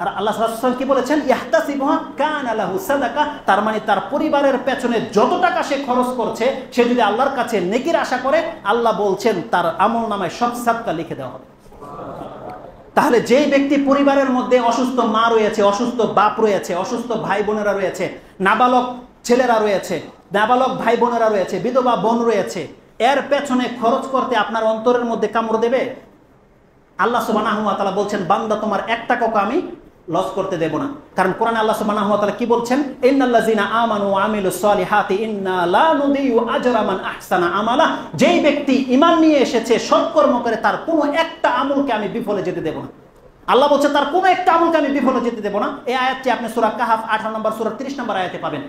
আর আল্লাহ সাল্লাল্লাহু আলাইহি ওয়াসাল্লাম কি বলেছেন, ইয়াহতাসিবুহা কানা লাহু সাদাকা, তার মানে তার পরিবারের পেছনে যত টাকা সে খরচ করছে সে যদি আল্লাহর কাছে নেকির আশা করে, আল্লাহ বলছেন তার আমলনামায় সব সাদকা লিখে দেওয়া হবে। তাহলে যেই ব্যক্তি পরিবারের মধ্যে অসুস্থ মা রয়েছে, অসুস্থ বাপ রয়েছে, অসুস্থ ভাই বোনেরা রয়েছে, নাবালক ছেলেরা রয়েছে, নাবালক ভাই বোনেরা রয়েছে, বিধবা বোন রয়েছে, এর পেছনে খরচ করতে আপনার অন্তরের মধ্যে কামড় দেবে? আল্লাহ সুবহানাহু ওয়া তাআলা বলছেন, বান্দা তোমার 1 টাকাও আমি লস করতে দেব না। কারণ কোরআনে আল্লাহ সুবহানাহু ওয়া তাআলা কি বলছেন? ইন্নাল্লাযিনা আমানু ওয়া আমিলুস সলিহাতি ইন্না লা নুদিয়ু আজরা মান আহসানা আমালা। যেই ব্যক্তি ঈমান নিয়ে এসেছে, সৎকর্ম করে, তার কোনো একটা আমলকে আমি বিফলে যেতে দেব না। আল্লাহ বলছে তার কোনো একটা আমলকে আমি বিফলে যেতে দেব না। এই আয়াতটি আপনি সূরা কাহাফ 18 নম্বর, সূরা 30 নম্বর আয়াতে পাবেন।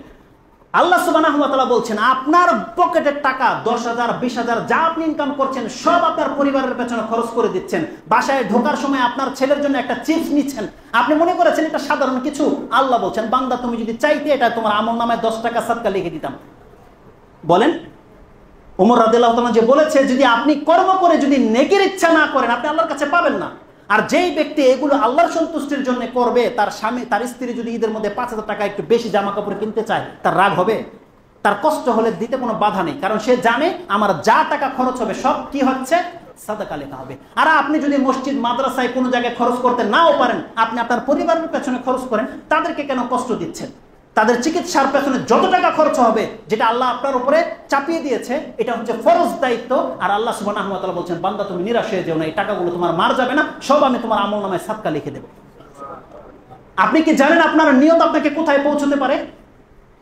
আল্লাহ সুবহানাহু ওয়া তাআলা বলছেন, আপনার পকেটের টাকা 10,000 20,000 যা আপনি ইনকাম করছেন সব আপনার পরিবারের পেছনে খরচ করে দিচ্ছেন। বাসায় ঢোকার সময় আপনার ছেলের জন্য একটা চিপস নিচ্ছেন, আপনি মনে করেছেন এটা সাধারণ কিছু। আল্লাহ বলছেন, বান্দা তুমি যদি চাইতে এটা তোমার আমলনামায় 10 টাকা সাদকা লিখে দিতাম। বলেন, ওমর রাদিয়াল্লাহু তাআলা যে বলেছে, যদি আপনি কর্ম করে যদি নেকির ইচ্ছা না করেন আপনি আল্লাহর কাছে পাবেন না। আর যেই ব্যক্তি এগুলো আল্লাহর সন্তুষ্টির জন্য করবে, তার স্বামী তার স্ত্রী যদি ঈদের মধ্যে 5,000 টাকা একটু বেশি জামা কাপড় কিনতে চায়, তার রাগ হবে? তার কষ্ট হলে দিতে কোনো বাধা নেই, কারণ সে জানে আমার যা টাকা খরচ হবে সব কি হচ্ছে, সাদাকা লেখা হবে। আর আপনি যদি মসজিদ মাদ্রাসায় কোনো জায়গায় খরচ করতে নাও পারেন, আপনি আপনার পরিবারের পেছনে খরচ করেন, তাদেরকে কেন কষ্ট দিচ্ছেন? তাদের চিকিৎসার পেছনে যত টাকা খরচ হবে, যেটা আল্লাহ আপনার উপরে চাপিয়ে দিয়েছে, এটা হচ্ছে ফরজ দায়িত্ব। আর আল্লাহ সুবহানাহু ওয়া তাআলা বলছেন, বান্দা তুমি নিরাশ হয়ে যেও না, এই টাকাগুলো তোমার মার যাবে না, সব আমি তোমার আমলনামায় সাদকা লিখে দেব। আপনি কি জানেন আপনার নিয়ত আপনাকে কোথায় পৌঁছতে পারে?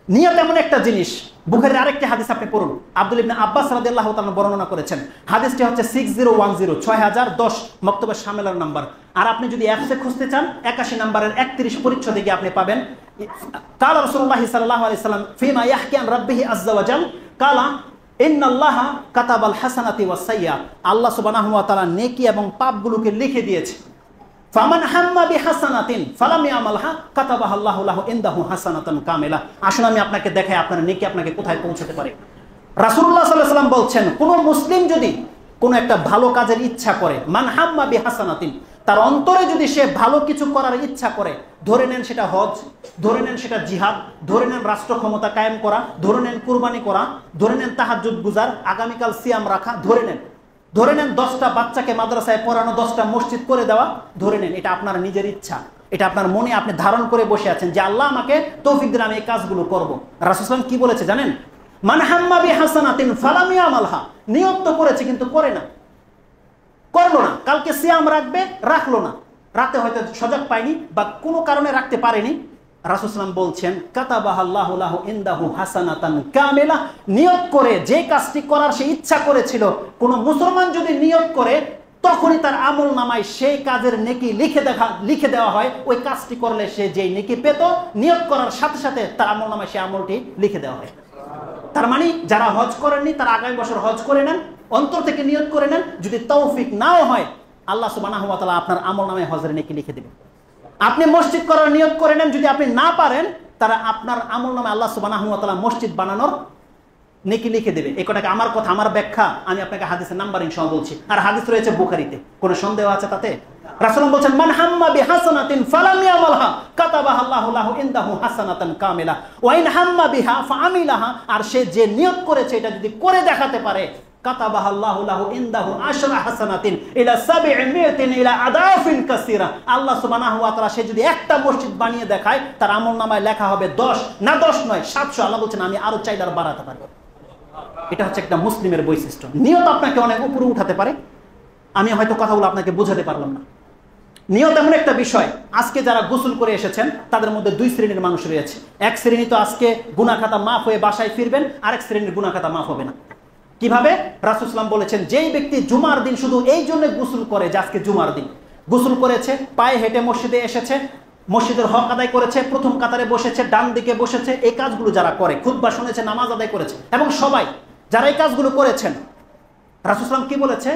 নিয়ত এমন একটা জিনিস, বুখারীর আরেকটি হাদিস আপনি পড়ুন, আব্দুল ইবনে আব্বাস রাদিয়াল্লাহু তাআলা বর্ণনা করেছেন। হাদিসটি হচ্ছে 6010 6010 মক্তবে শামেলার নাম্বার। আর আপনি যদি অ্যাপসে খুঁজতে চান 81 নম্বরের 31 পরিচ্ছদে গিয়ে আপনি পাবেন। কালা রাসূলুল্লাহ সাল্লাল্লাহু আলাইহি সাল্লাম ফিমা ইয়াহকি আন রাব্বিহি আযজা ওয়া জাল কালা ইন্নাল্লাহা কাতাবাল হাসানাতি ওয়াস সাইয়্যাত। আল্লাহ সুবহানাহু ওয়া তাআলা নেকি এবং পাপগুলোকে লিখে দিয়েছে। ফামান হাম্মা বিহাসানাতিন ফালাম ইয়ামালহা কাতাবাহা আল্লাহু লাহু ইনদাহু হাসানাতান কামিলা। আসুন আমি আপনাকে দেখাই আপনার নেকি আপনাকে কোথায় পৌঁছাতে পারে। রাসূলুল্লাহ সাল্লাল্লাহু আলাইহি সাল্লাম বলছেন, কোন মুসলিম যদি কোন একটা ভালো কাজের ইচ্ছা করে, মান হাম্মা বিহাসানাতিন, তার অন্তরে যদি সে ভালো কিছু করার ইচ্ছা করে, ধরে নেন সেটা হজ, ধরে নেন সেটা জিহাদ, ধরে নেন রাষ্ট্র ক্ষমতা কায়েম করা, ধরে নেন কুরবানি করা, ধরে নেন তাহাজ্জুদ গুজার, আগামীকাল সিয়াম রাখা, ধরে নেন 10টা বাচ্চাকে মাদ্রাসায় পড়ানো, 10টা মসজিদ করে দেওয়া, ধরে নেন এটা আপনার নিজের ইচ্ছা, এটা আপনার মনে আপনি ধারণ করে বসে আছেন যে আল্লাহ আমাকে তৌফিক দিন আমি এই কাজগুলো করব। রাসূল সাল্লাল্লাহু আলাইহি ওয়াসাল্লাম কি বলেছে জানেন? মান হাম্মা বিহাসানাতিন ফালাম ইয়ামালহা, নিয়ত তো করেছে কিন্তু করে না, করলো না। কালকে সিয়াম রাখবে, রাখলো না, রাতে হয়তো সজাগ পায়নি বা কোনো কারণে রাখতে পারেনি। রাসূল সাল্লাল্লাহু আলাইহি ওয়াসাল্লাম বলছেন, কাতাবাহাল্লাহু লাহু ইনদাহু হাসানাতান কামিলা। নিয়ত করে যে কাজটি করার সে ইচ্ছা করেছিল, কোন মুসলমান যদি নিয়ত করে তখনই তার আমলনামায় সেই কাজের নেকি লিখে দেওয়া হয়। ওই কাজটি করলে সে যেই নেকি পেত, নিয়ত করার সাথে সাথে তার আমলনামায় সেই আমলটি লিখে দেওয়া হয়। তার মানে যারা হজ করেননি তারা আগামী বছর হজ করে নেন, অন্তর থেকে নিয়ত করে নেন। যদি তৌফিক নাও হয়, আল্লাহ সুবহানাহু ওয়া তাআলা আপনার আমলনামায় হজের নেকি লিখে দেবেন। আপনি মসজিদ করার নিয়ত করে নেন, যদি আপনি না পারেন তারা আপনার আমলনামায় আল্লাহ সুবহানাহু ওয়া তাআলা মসজিদ বানানোর নেকি লিখে দেবে। এই কথাকে আমার কথা, আমার ব্যাখ্যা, আমি আপনাকে হাদিসের নাম্বার ইনশাআল্লাহ বলছি। আর হাদিস রয়েছে বুখারীতে, কোনো সন্দেহ আছে তাতে? রাসূল বলেন, মান হাম্মা বিহাসানাতিন ফালাম ইয়ামালহা কাতাবাহা আল্লাহু লাহু ইনদাহু হাসানাতান কামিলা ওয়া ইন হাম্মা বিহা ফাআমিলাহা। আর সে যে নিয়ত করেছে এটা যদি করে দেখাতে পারে, কাতাবাহা আল্লাহু লাহু ইনদাহু আশরা হাসানাতিন ইলা 700 ইলা আদাফিন কাসীরা। আল্লাহ সুবহানাহু ওয়া তাআলা সে যদি একটা মসজিদ বানিয়ে দেখায়, তার আমলনামায় লেখা হবে 10 না 10 নয় 700। আল্লাহ বলেন আমি আরো চাইলে আর বাড়াতে পারবো। এটা হচ্ছে একটা মুসলিমের বৈশিষ্ট্য। নিয়ত আপনাকে অনেক উপরে উঠাতে পারে। আমি হয়তো কথাগুলো আপনাকে বোঝাতে পারলাম না। নিয়ত এমন একটা বিষয়, আজকে যারা গোসল করে এসেছেন তাদের মধ্যে 2 শ্রেণীর মানুষ রয়েছে। এক শ্রেণী তো আজকে গুনাহ খাতা মাফ হয়ে বাসায় ফিরবেন, আরেক শ্রেণীর গুনাহ খাতা মাফ হবে না। কিভাবে? রাসূল সাল্লাল্লাহু আলাইহি ওয়াসাল্লাম বলেছেন, যেই ব্যক্তি জুমার দিন শুধু এই জন্য গোসল করে যে আজকে জুমার দিন, গোসল করেছে, পায়ে হেঁটে মসজিদে এসেছে, মসজিদের হক আদায় করেছে, প্রথম কাতারে বসেছে, ডান দিকে বসেছে, এই কাজগুলো যারা করে, খুতবা শুনেছে, নামাজ আদায় করেছে, এবং সবাই যারা এই কাজগুলো করেছেন, রাসূল সাল্লাল্লাহু আলাইহি ওয়াসাল্লাম কি বলেছে?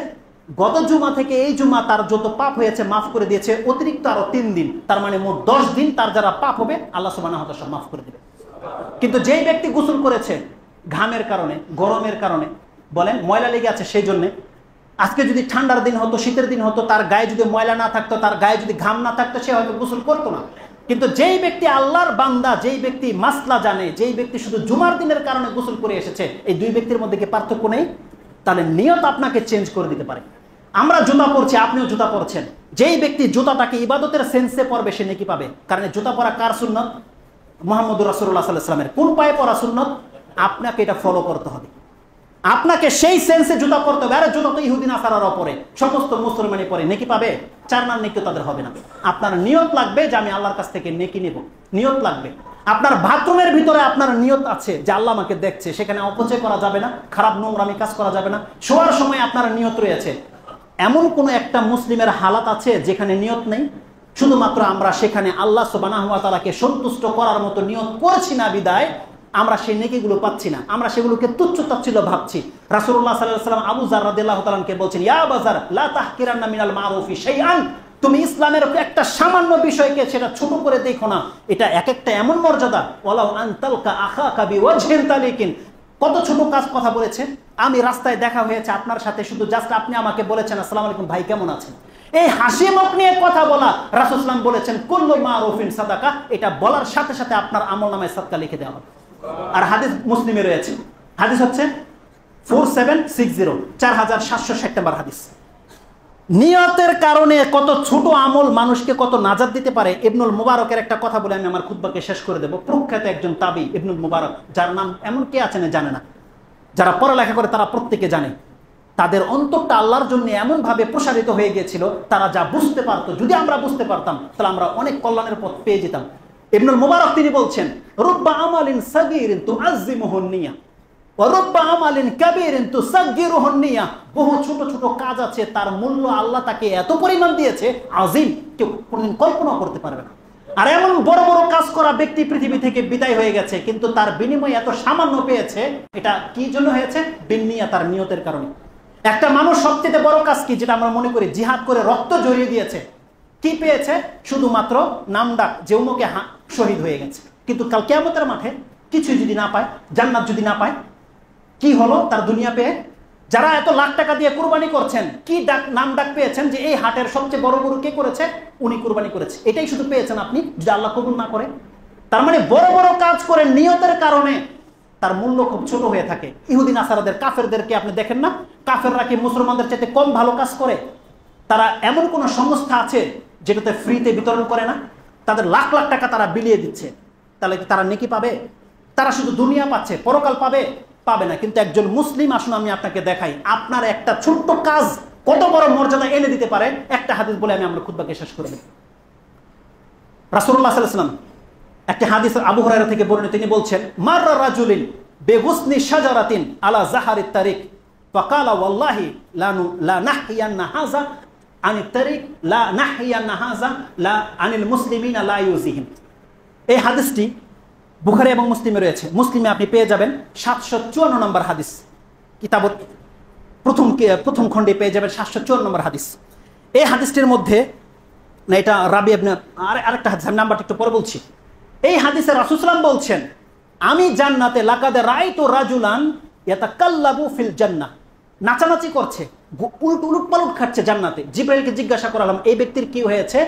গত জুমা থেকে এই জুমা তার যত পাপ হয়েছে মাফ করে দিয়েছে, অতিরিক্ত আরো 3 দিন, তার মানে মোট 10 দিন তার যারা পাপ হবে আল্লাহ সুবহানাহু ওয়া তাআলা মাফ করে দিবে। কিন্তু যেই ব্যক্তি গোসল করেছে ঘামের কারণে, গরমের কারণে, বলেন ময়লা লেগে আছে সেই জন্য, আজকে যদি ঠান্ডার দিন হতো, শীতের দিন হতো, তার গায়ে যদি ময়লা না থাকতো, তার গায়ে যদি ঘাম না থাকতো, সে হয়তো গোসল করতো না। কিন্তু যেই ব্যক্তি আল্লাহর বান্দা, যেই ব্যক্তি মাসলা জানে, যেই ব্যক্তি শুধু জুমার দিনের কারণে গোসল করে এসেছে, এই 2 ব্যক্তির মধ্যে কি পার্থক্য নেই? তাহলে নিয়ত আপনাকে চেঞ্জ করে দিতে পারে। আমরা জুতা পরছি, আপনিও জুতা পরছেন। যেই ব্যক্তি জুতাটাকে ইবাদতের সেন্সে পরবে সে নেকি পাবে। কারণ জুতা পরা কার সুন্নত? মুহাম্মদুর রাসূলুল্লাহ সাল্লাল্লাহু আলাইহি ওয়াসাল্লামের। কোন পায়ে পরা সুন্নত? আপনাকে এটা ফলো করতে হবে, আপনাকে সেই সেন্সে জুতা পরতে হবে। আরে জুতা তো ইহুদি নাসারারা পরে, সমস্ত মুসলমানই পরে, নেকি পাবে? 4 নাম নেকি তাদের হবে না। আপনার নিয়ত লাগবে যে আমি আল্লাহর কাছ থেকে নেকি নেব, নিয়ত লাগবে। আপনার বাথরুমের ভিতরে আপনার নিয়ত আছে যে আল্লাহ আমাকে দেখছে, সেখানে অপচয় করা যাবে না, খারাপ নোংরামি কাজ করা যাবে না। শোয়ার সময় আপনার নিয়ত রয়েছে। এমন কোন একটা মুসলিমের হালাত আছে যেখানে নিয়ত নেই? শুধুমাত্র আমরা সেখানে আল্লাহ সুবহানাহু ওয়া তাআলাকে সন্তুষ্ট করার মতো নিয়ত করছি না বিদায় আমরা সেই নেকিগুলো পাচ্ছি না, আমরা সেগুলোকে তুচ্ছ তাচ্ছিল্য ভাবছি। রাসূলুল্লাহ সাল্লাল্লাহু আলাইহি ওয়াসাল্লাম আবু যার রাদিয়াল্লাহু তাআলা কে বলছেন, ইয়া আবু যার লা তাহকিরান্না মিনাল মারুফি শাইআন, তুমি ইসলামের একটা সামান্য বিষয়কে সেটা ছোট করে দেখো না, এটা এক একটা এমন মর্যাদা। ওয়ালাউ আনতালকা আখাকা বিওয়াজহিন তালিকিন, কত ছোট কাজ কথা বলেছে। আমি রাস্তায় দেখা হয়েছে আপনার সাথে, শুধু জাস্ট আপনি আমাকে বলেছেন আসসালামু আলাইকুম ভাই কেমন আছেন, এই হাসি মুখ নিয়ে কথা বলা, রাসূল সাল্লাল্লাহু আলাইহি ওয়াসাল্লাম বলেছেন কুল্লু মারুফিন সাদাকা, এটা বলার সাথে সাথে আপনার আমলনামায় সাদকা লিখে দেওয়া হবে। আর হাদিস মুসলিমে রয়েছে, হাদিস হচ্ছে 4760, 4760 নম্বর হাদিস। নিয়তের কারণে কত ছোট আমল মানুষকে কত নাজাত দিতে পারে। ইবনুল মুবারকের একটা কথা বলে আমি আমার খুতবাকে শেষ করে দেব। প্রখ্যাত একজন তাবি ইবনুল মুবারক, যার নাম এমন কে আছে না জানে না, যারা পড়ালেখা করে তারা প্রত্যেকে জানে। তাদের অন্তরটা আল্লাহর জন্য এমন ভাবে প্রসারিত হয়ে গিয়েছিল, তারা যা বুঝতে পারতো, যদি আমরা বুঝতে পারতাম তাহলে আমরা অনেক কল্যাণের পথ পেয়ে যেতাম। ইবনুল মুবারক তিনি বলছেন, রুব্বা আমালিন সাগীরিন তুআযযিমুহু নিয়া ওয়া রুব্বা আমালিন কাবীরিন তুসাগগিরুহু নিয়া, বহু ছোট ছোট কাজ আছে তার মূল্য আল্লাহ তাকে এত পরিমাণ দিয়েছে, আযীম, কেউ কোনদিন কল্পনা করতে পারবে না। আর এমন বড় বড় কাজ করা ব্যক্তি পৃথিবী থেকে বিদায় হয়ে গেছে, কিন্তু তার বিনিময়ে এত সামান্য পেয়েছে। এটা কি জন্য হয়েছে? বিনিয়া, তার নিয়তের কারণে। একটা মানুষ সবচেয়ে বড় কাজ কি, যেটা আমরা মনে করি, জিহাদ করে রক্ত ঝরিয়ে দিয়েছে, কি পেয়েছে? শুধুমাত্র নাম ডাক, যে উমুকে শহীদ হয়ে গেছে। কিন্তু কাল কিয়ামতের মাঠে কিছুই যদি না পায়, জান্নাত যদি না পায়, কি হলো তার দুনিয়া পেয়ে? যারা এত লাখ টাকা দিয়ে কুরবানি করছেন, কি ডাক, নাম ডাক পেয়েছেন যে এই হাটের সবচেয়ে বড় গরু কে করেছে? উনি কুরবানি করেছে। এটাই শুধু পেয়েছেন আপনি, যদি আল্লাহ কবুল না করে। তার মানে বড় বড় কাজ করে নিয়তের কারণে তার মূল্য খুব ছোট হয়ে থাকে। ইহুদি নাসারাদের, কাফেরদেরকে আপনি দেখেন না, কাফেররা কি মুসলমানদের চাইতে কম ভালো কাজ করে? তারা এমন কোন সংস্থা আছে যেটাতে ফ্রিতে বিতরণ করে না? তাদের লাখ লাখ টাকা তারা বিলিয়ে দিচ্ছে, তাহলে কি তারা নেকি পাবে? তারা শুধু দুনিয়া পাচ্ছে, পরকাল পাবে? পাবে না। কিন্তু একজন মুসলিম, আসুন আমি আপনাকে দেখাই আপনার একটা ছোট্ট কাজ কত বড় মর্যাদা এনে দিতে পারে। একটা হাদিস বলে আমি আমার খুতবাকে শেষ করে দেব। রাসূলুল্লাহ সাল্লাল্লাহু আলাইহি ওয়াসাল্লাম একটা হাদিস আবু হুরায়রা থেকে বর্ণিত, তিনি বলছেন, মাররা রাজুলিন বিগুসনি শাজারাতিন আলা যাহারিত তারিক ফাকালা ওয়াল্লাহি লা নাহইয়ান্না হাযা আনিত তারিক লা নাহইয়ান্না হাযা লা আনিল মুসলিমিনা লা ইউজিহিম। এই হাদিসটি বুখারী এবং মুসলিমে রয়েছে। মুসলিমে আপনি পেয়ে যাবেন 754 নম্বর হাদিস, কিতাবত প্রথম খণ্ডে পেয়ে যাবেন 754 নম্বর হাদিস। এই হাদিসটির মধ্যে, না এটা রাবি ইবনে, আরেকটা হাদিস, আমি নাম্বারটা একটু পরে বলছি। এই হাদিসে রাসূল সাল্লাল্লাহু আলাইহি ওয়াসাল্লাম বলছেন, আমি জান্নাতে লাকাদ রাআইতু রাজুলান ইয়াতাকাল্লাবু ফিল জান্নাহ, নাচানাচি করছে, উলট-পালট খাচ্ছে জান্নাতে। জিবরাইলকে জিজ্ঞাসা করালাম এই ব্যক্তির কি হয়েছে?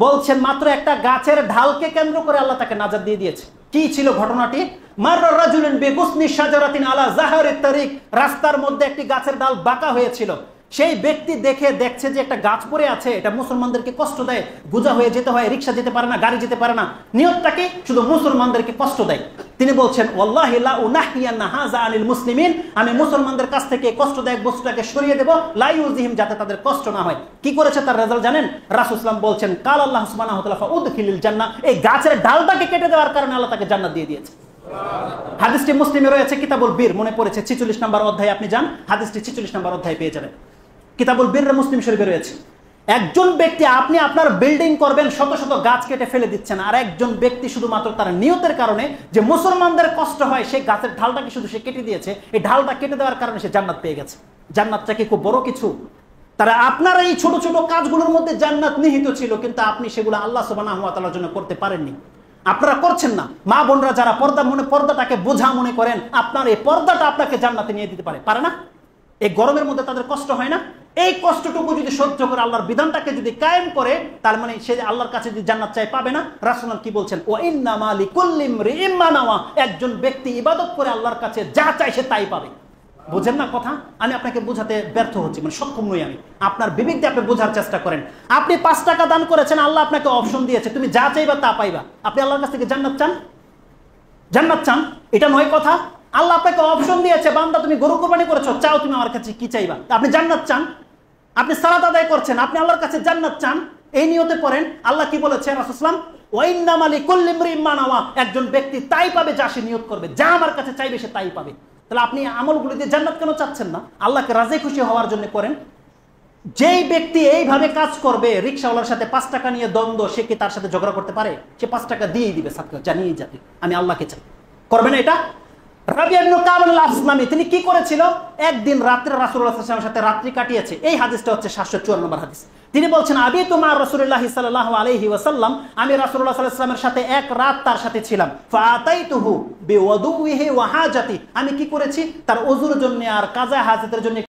বলছেন মাত্র একটা গাছের ঢালকে কেন্দ্র করে আল্লাহ তাকে নাজাত দিয়ে দিয়েছে। কি ছিল ঘটনাটি? মাররা রাজুলুন বিগুসনি শাজারাতিন আলা যাহারিত তারিক, রাস্তার মধ্যে একটি গাছের ডাল বাঁকা হয়েছিল। সেই ব্যক্তি দেখছে যে একটা গাছ পড়ে আছে, এটা মুসলমানদেরকে কষ্ট দেয়, বোঝা হয়ে যেতে হয়, রিকশা যেতে পারে না, গাড়ি যেতে পারে না, নিয়তটাকে শুধু মুসলমানদেরকে কষ্ট দেয়। তিনি বলছেন, ওয়াল্লাহি লা উনাহইয়ান্না হাযা আনিল মুসলিমিন, আমি মুসলমানদের কাছ থেকে কষ্টদায়ক বস্তুটাকে সরিয়ে দেব, লা ইউজিহিম, যাতে তাদের কষ্ট না হয়। কি করেছে তার রেজাল্ট জানেন? রাসূল সাল্লাল্লাহু আলাইহি ওয়াসাল্লাম বলছেন, কাল আল্লাহ সুবহানাহু ওয়া তাআলা ফাউদখিলিল জান্নাহ, এই গাছের ডালটাকে কেটে দেওয়ার কারণে আল্লাহ তাকে জান্নাত দিয়ে দিয়েছে। হাদিসটি মুসলিমে রয়েছে, কিতাবুল বীর, মনে পড়েছে 46 নম্বর অধ্যায়ে আপনি যান, হাদিসটি 46 নম্বর অধ্যায়ে পেয়ে যাবেন। কিতাবুল বীর মুসলিম শরীফে রয়েছে। একজন ব্যক্তি, আপনি আপনার বিল্ডিং করবেন, শত শত গাছ কেটে ফেলে দিচ্ছেন, আর একজন ব্যক্তি শুধুমাত্র তার নিয়তের কারণে যে মুসলমানদের কষ্ট হয়, সেই গাছের ঢালটাকে শুধু সে কেটে দিয়েছে, এই ঢালটা কেটে দেওয়ার কারণে সে জান্নাত পেয়ে গেছে। জান্নাতটা কি খুব বড় কিছু? তারা আপনার এই ছোট ছোট কাজগুলোর মধ্যে জান্নাত নিহিত ছিল, কিন্তু আপনি সেগুলো আল্লাহ সুবহানাহু ওয়া তাআলার জন্য করতে পারেননি, আপনারা করছেন না। মা বোনরা যারা পর্দাটাকে বোঝা মনে করেন, আপনার এই পর্দাটা আপনাকে জান্নাতে নিয়ে দিতে পারে না? এই গরমের মধ্যে তাদের কষ্ট হয় না? এই কষ্টটুকু যদি সহ্য করে আল্লাহর বিধানটাকে যদি কায়েম করে, তার মানে সে আল্লাহর কাছে যদি জান্নাত চাই পাবে না। রাসূল কি বলছেন? ওয়া ইন্নামা লিকুল্লি ইমরিইম মা নাওয়া, একজন ব্যক্তি ইবাদত করে আল্লাহর কাছে যা চায় সে তাই পাবে। বোঝেন না কথা? আমি আপনাকে বোঝাতে ব্যর্থ হচ্ছি, মানে সক্ষম নই আমি। আপনার বিবেক দিয়ে আপনি বোঝার চেষ্টা করেন। আপনি 5 টাকা দান করেছেন, আল্লাহ আপনাকে অপশন দিয়েছে, তুমি যা চাইবা তা পাইবা। আপনি আল্লাহর কাছ থেকে জান্নাত চান? জান্নাত চান? এটা নয় কথা। আল্লাহ আপনাকে অপশন দিয়েছে, বান্দা তুমি গরু কোরবানি করেছো, চাও তুমি আমার কাছে কি চাইবা? আপনি জান্নাত চান? আপনি সালাত আদায় করছেন, আপনি আল্লাহর কাছে জান্নাত চান? এই নিয়তে পড়েন। আল্লাহ কি বলেছে রাসূলুল্লাহ? ওয়াইন্নামা লিকুল্লি ইমরিইন মা নাওয়া, একজন ব্যক্তি তাই পাবে যা সে নিয়ত করবে, যা আমার কাছে চাইবে সে তাই পাবে। তাহলে আপনি আমলগুলো দিয়ে জান্নাত কেন চাচ্ছেন না? আল্লাহকে রাজি খুশি হওয়ার জন্য করেন। যেই ব্যক্তি এইভাবে কাজ করবে, রিকশাওয়ালার সাথে 5 টাকা নিয়ে দ্বন্দ্ব, সে কি তার সাথে ঝগড়া করতে পারে? সে 5 টাকা দিয়েই দিবে, সাদকা জানিয়ে যাবে আমি আল্লাহকে চাই। করবে না এটা? রাবিয়া ইবনে কাব আল-আসলামি তিনি কি করেছিল? একদিন রাত্রে রাসূলুল্লাহ সাল্লাল্লাহু আলাইহি ওয়াসাল্লামের সাথে রাত্রি কাটিয়েছে। এই হাদিসটা হচ্ছে 754 নম্বর হাদিস। তিনি বলছেন, আবিতু মা রাসূলুল্লাহ সাল্লাল্লাহু আলাইহি ওয়াসাল্লাম, আমি রাসূলুল্লাহ সাল্লাল্লাহু আলাইহি ওয়াসাল্লামের সাথে এক রাত তার সাথে ছিলাম। ফাআতাইতুহু বিওয়াদুহি ওয়া হাজাতি, আমি কি করেছি? তার ওযুর জন্য আর কাজা হাজাতের জন্য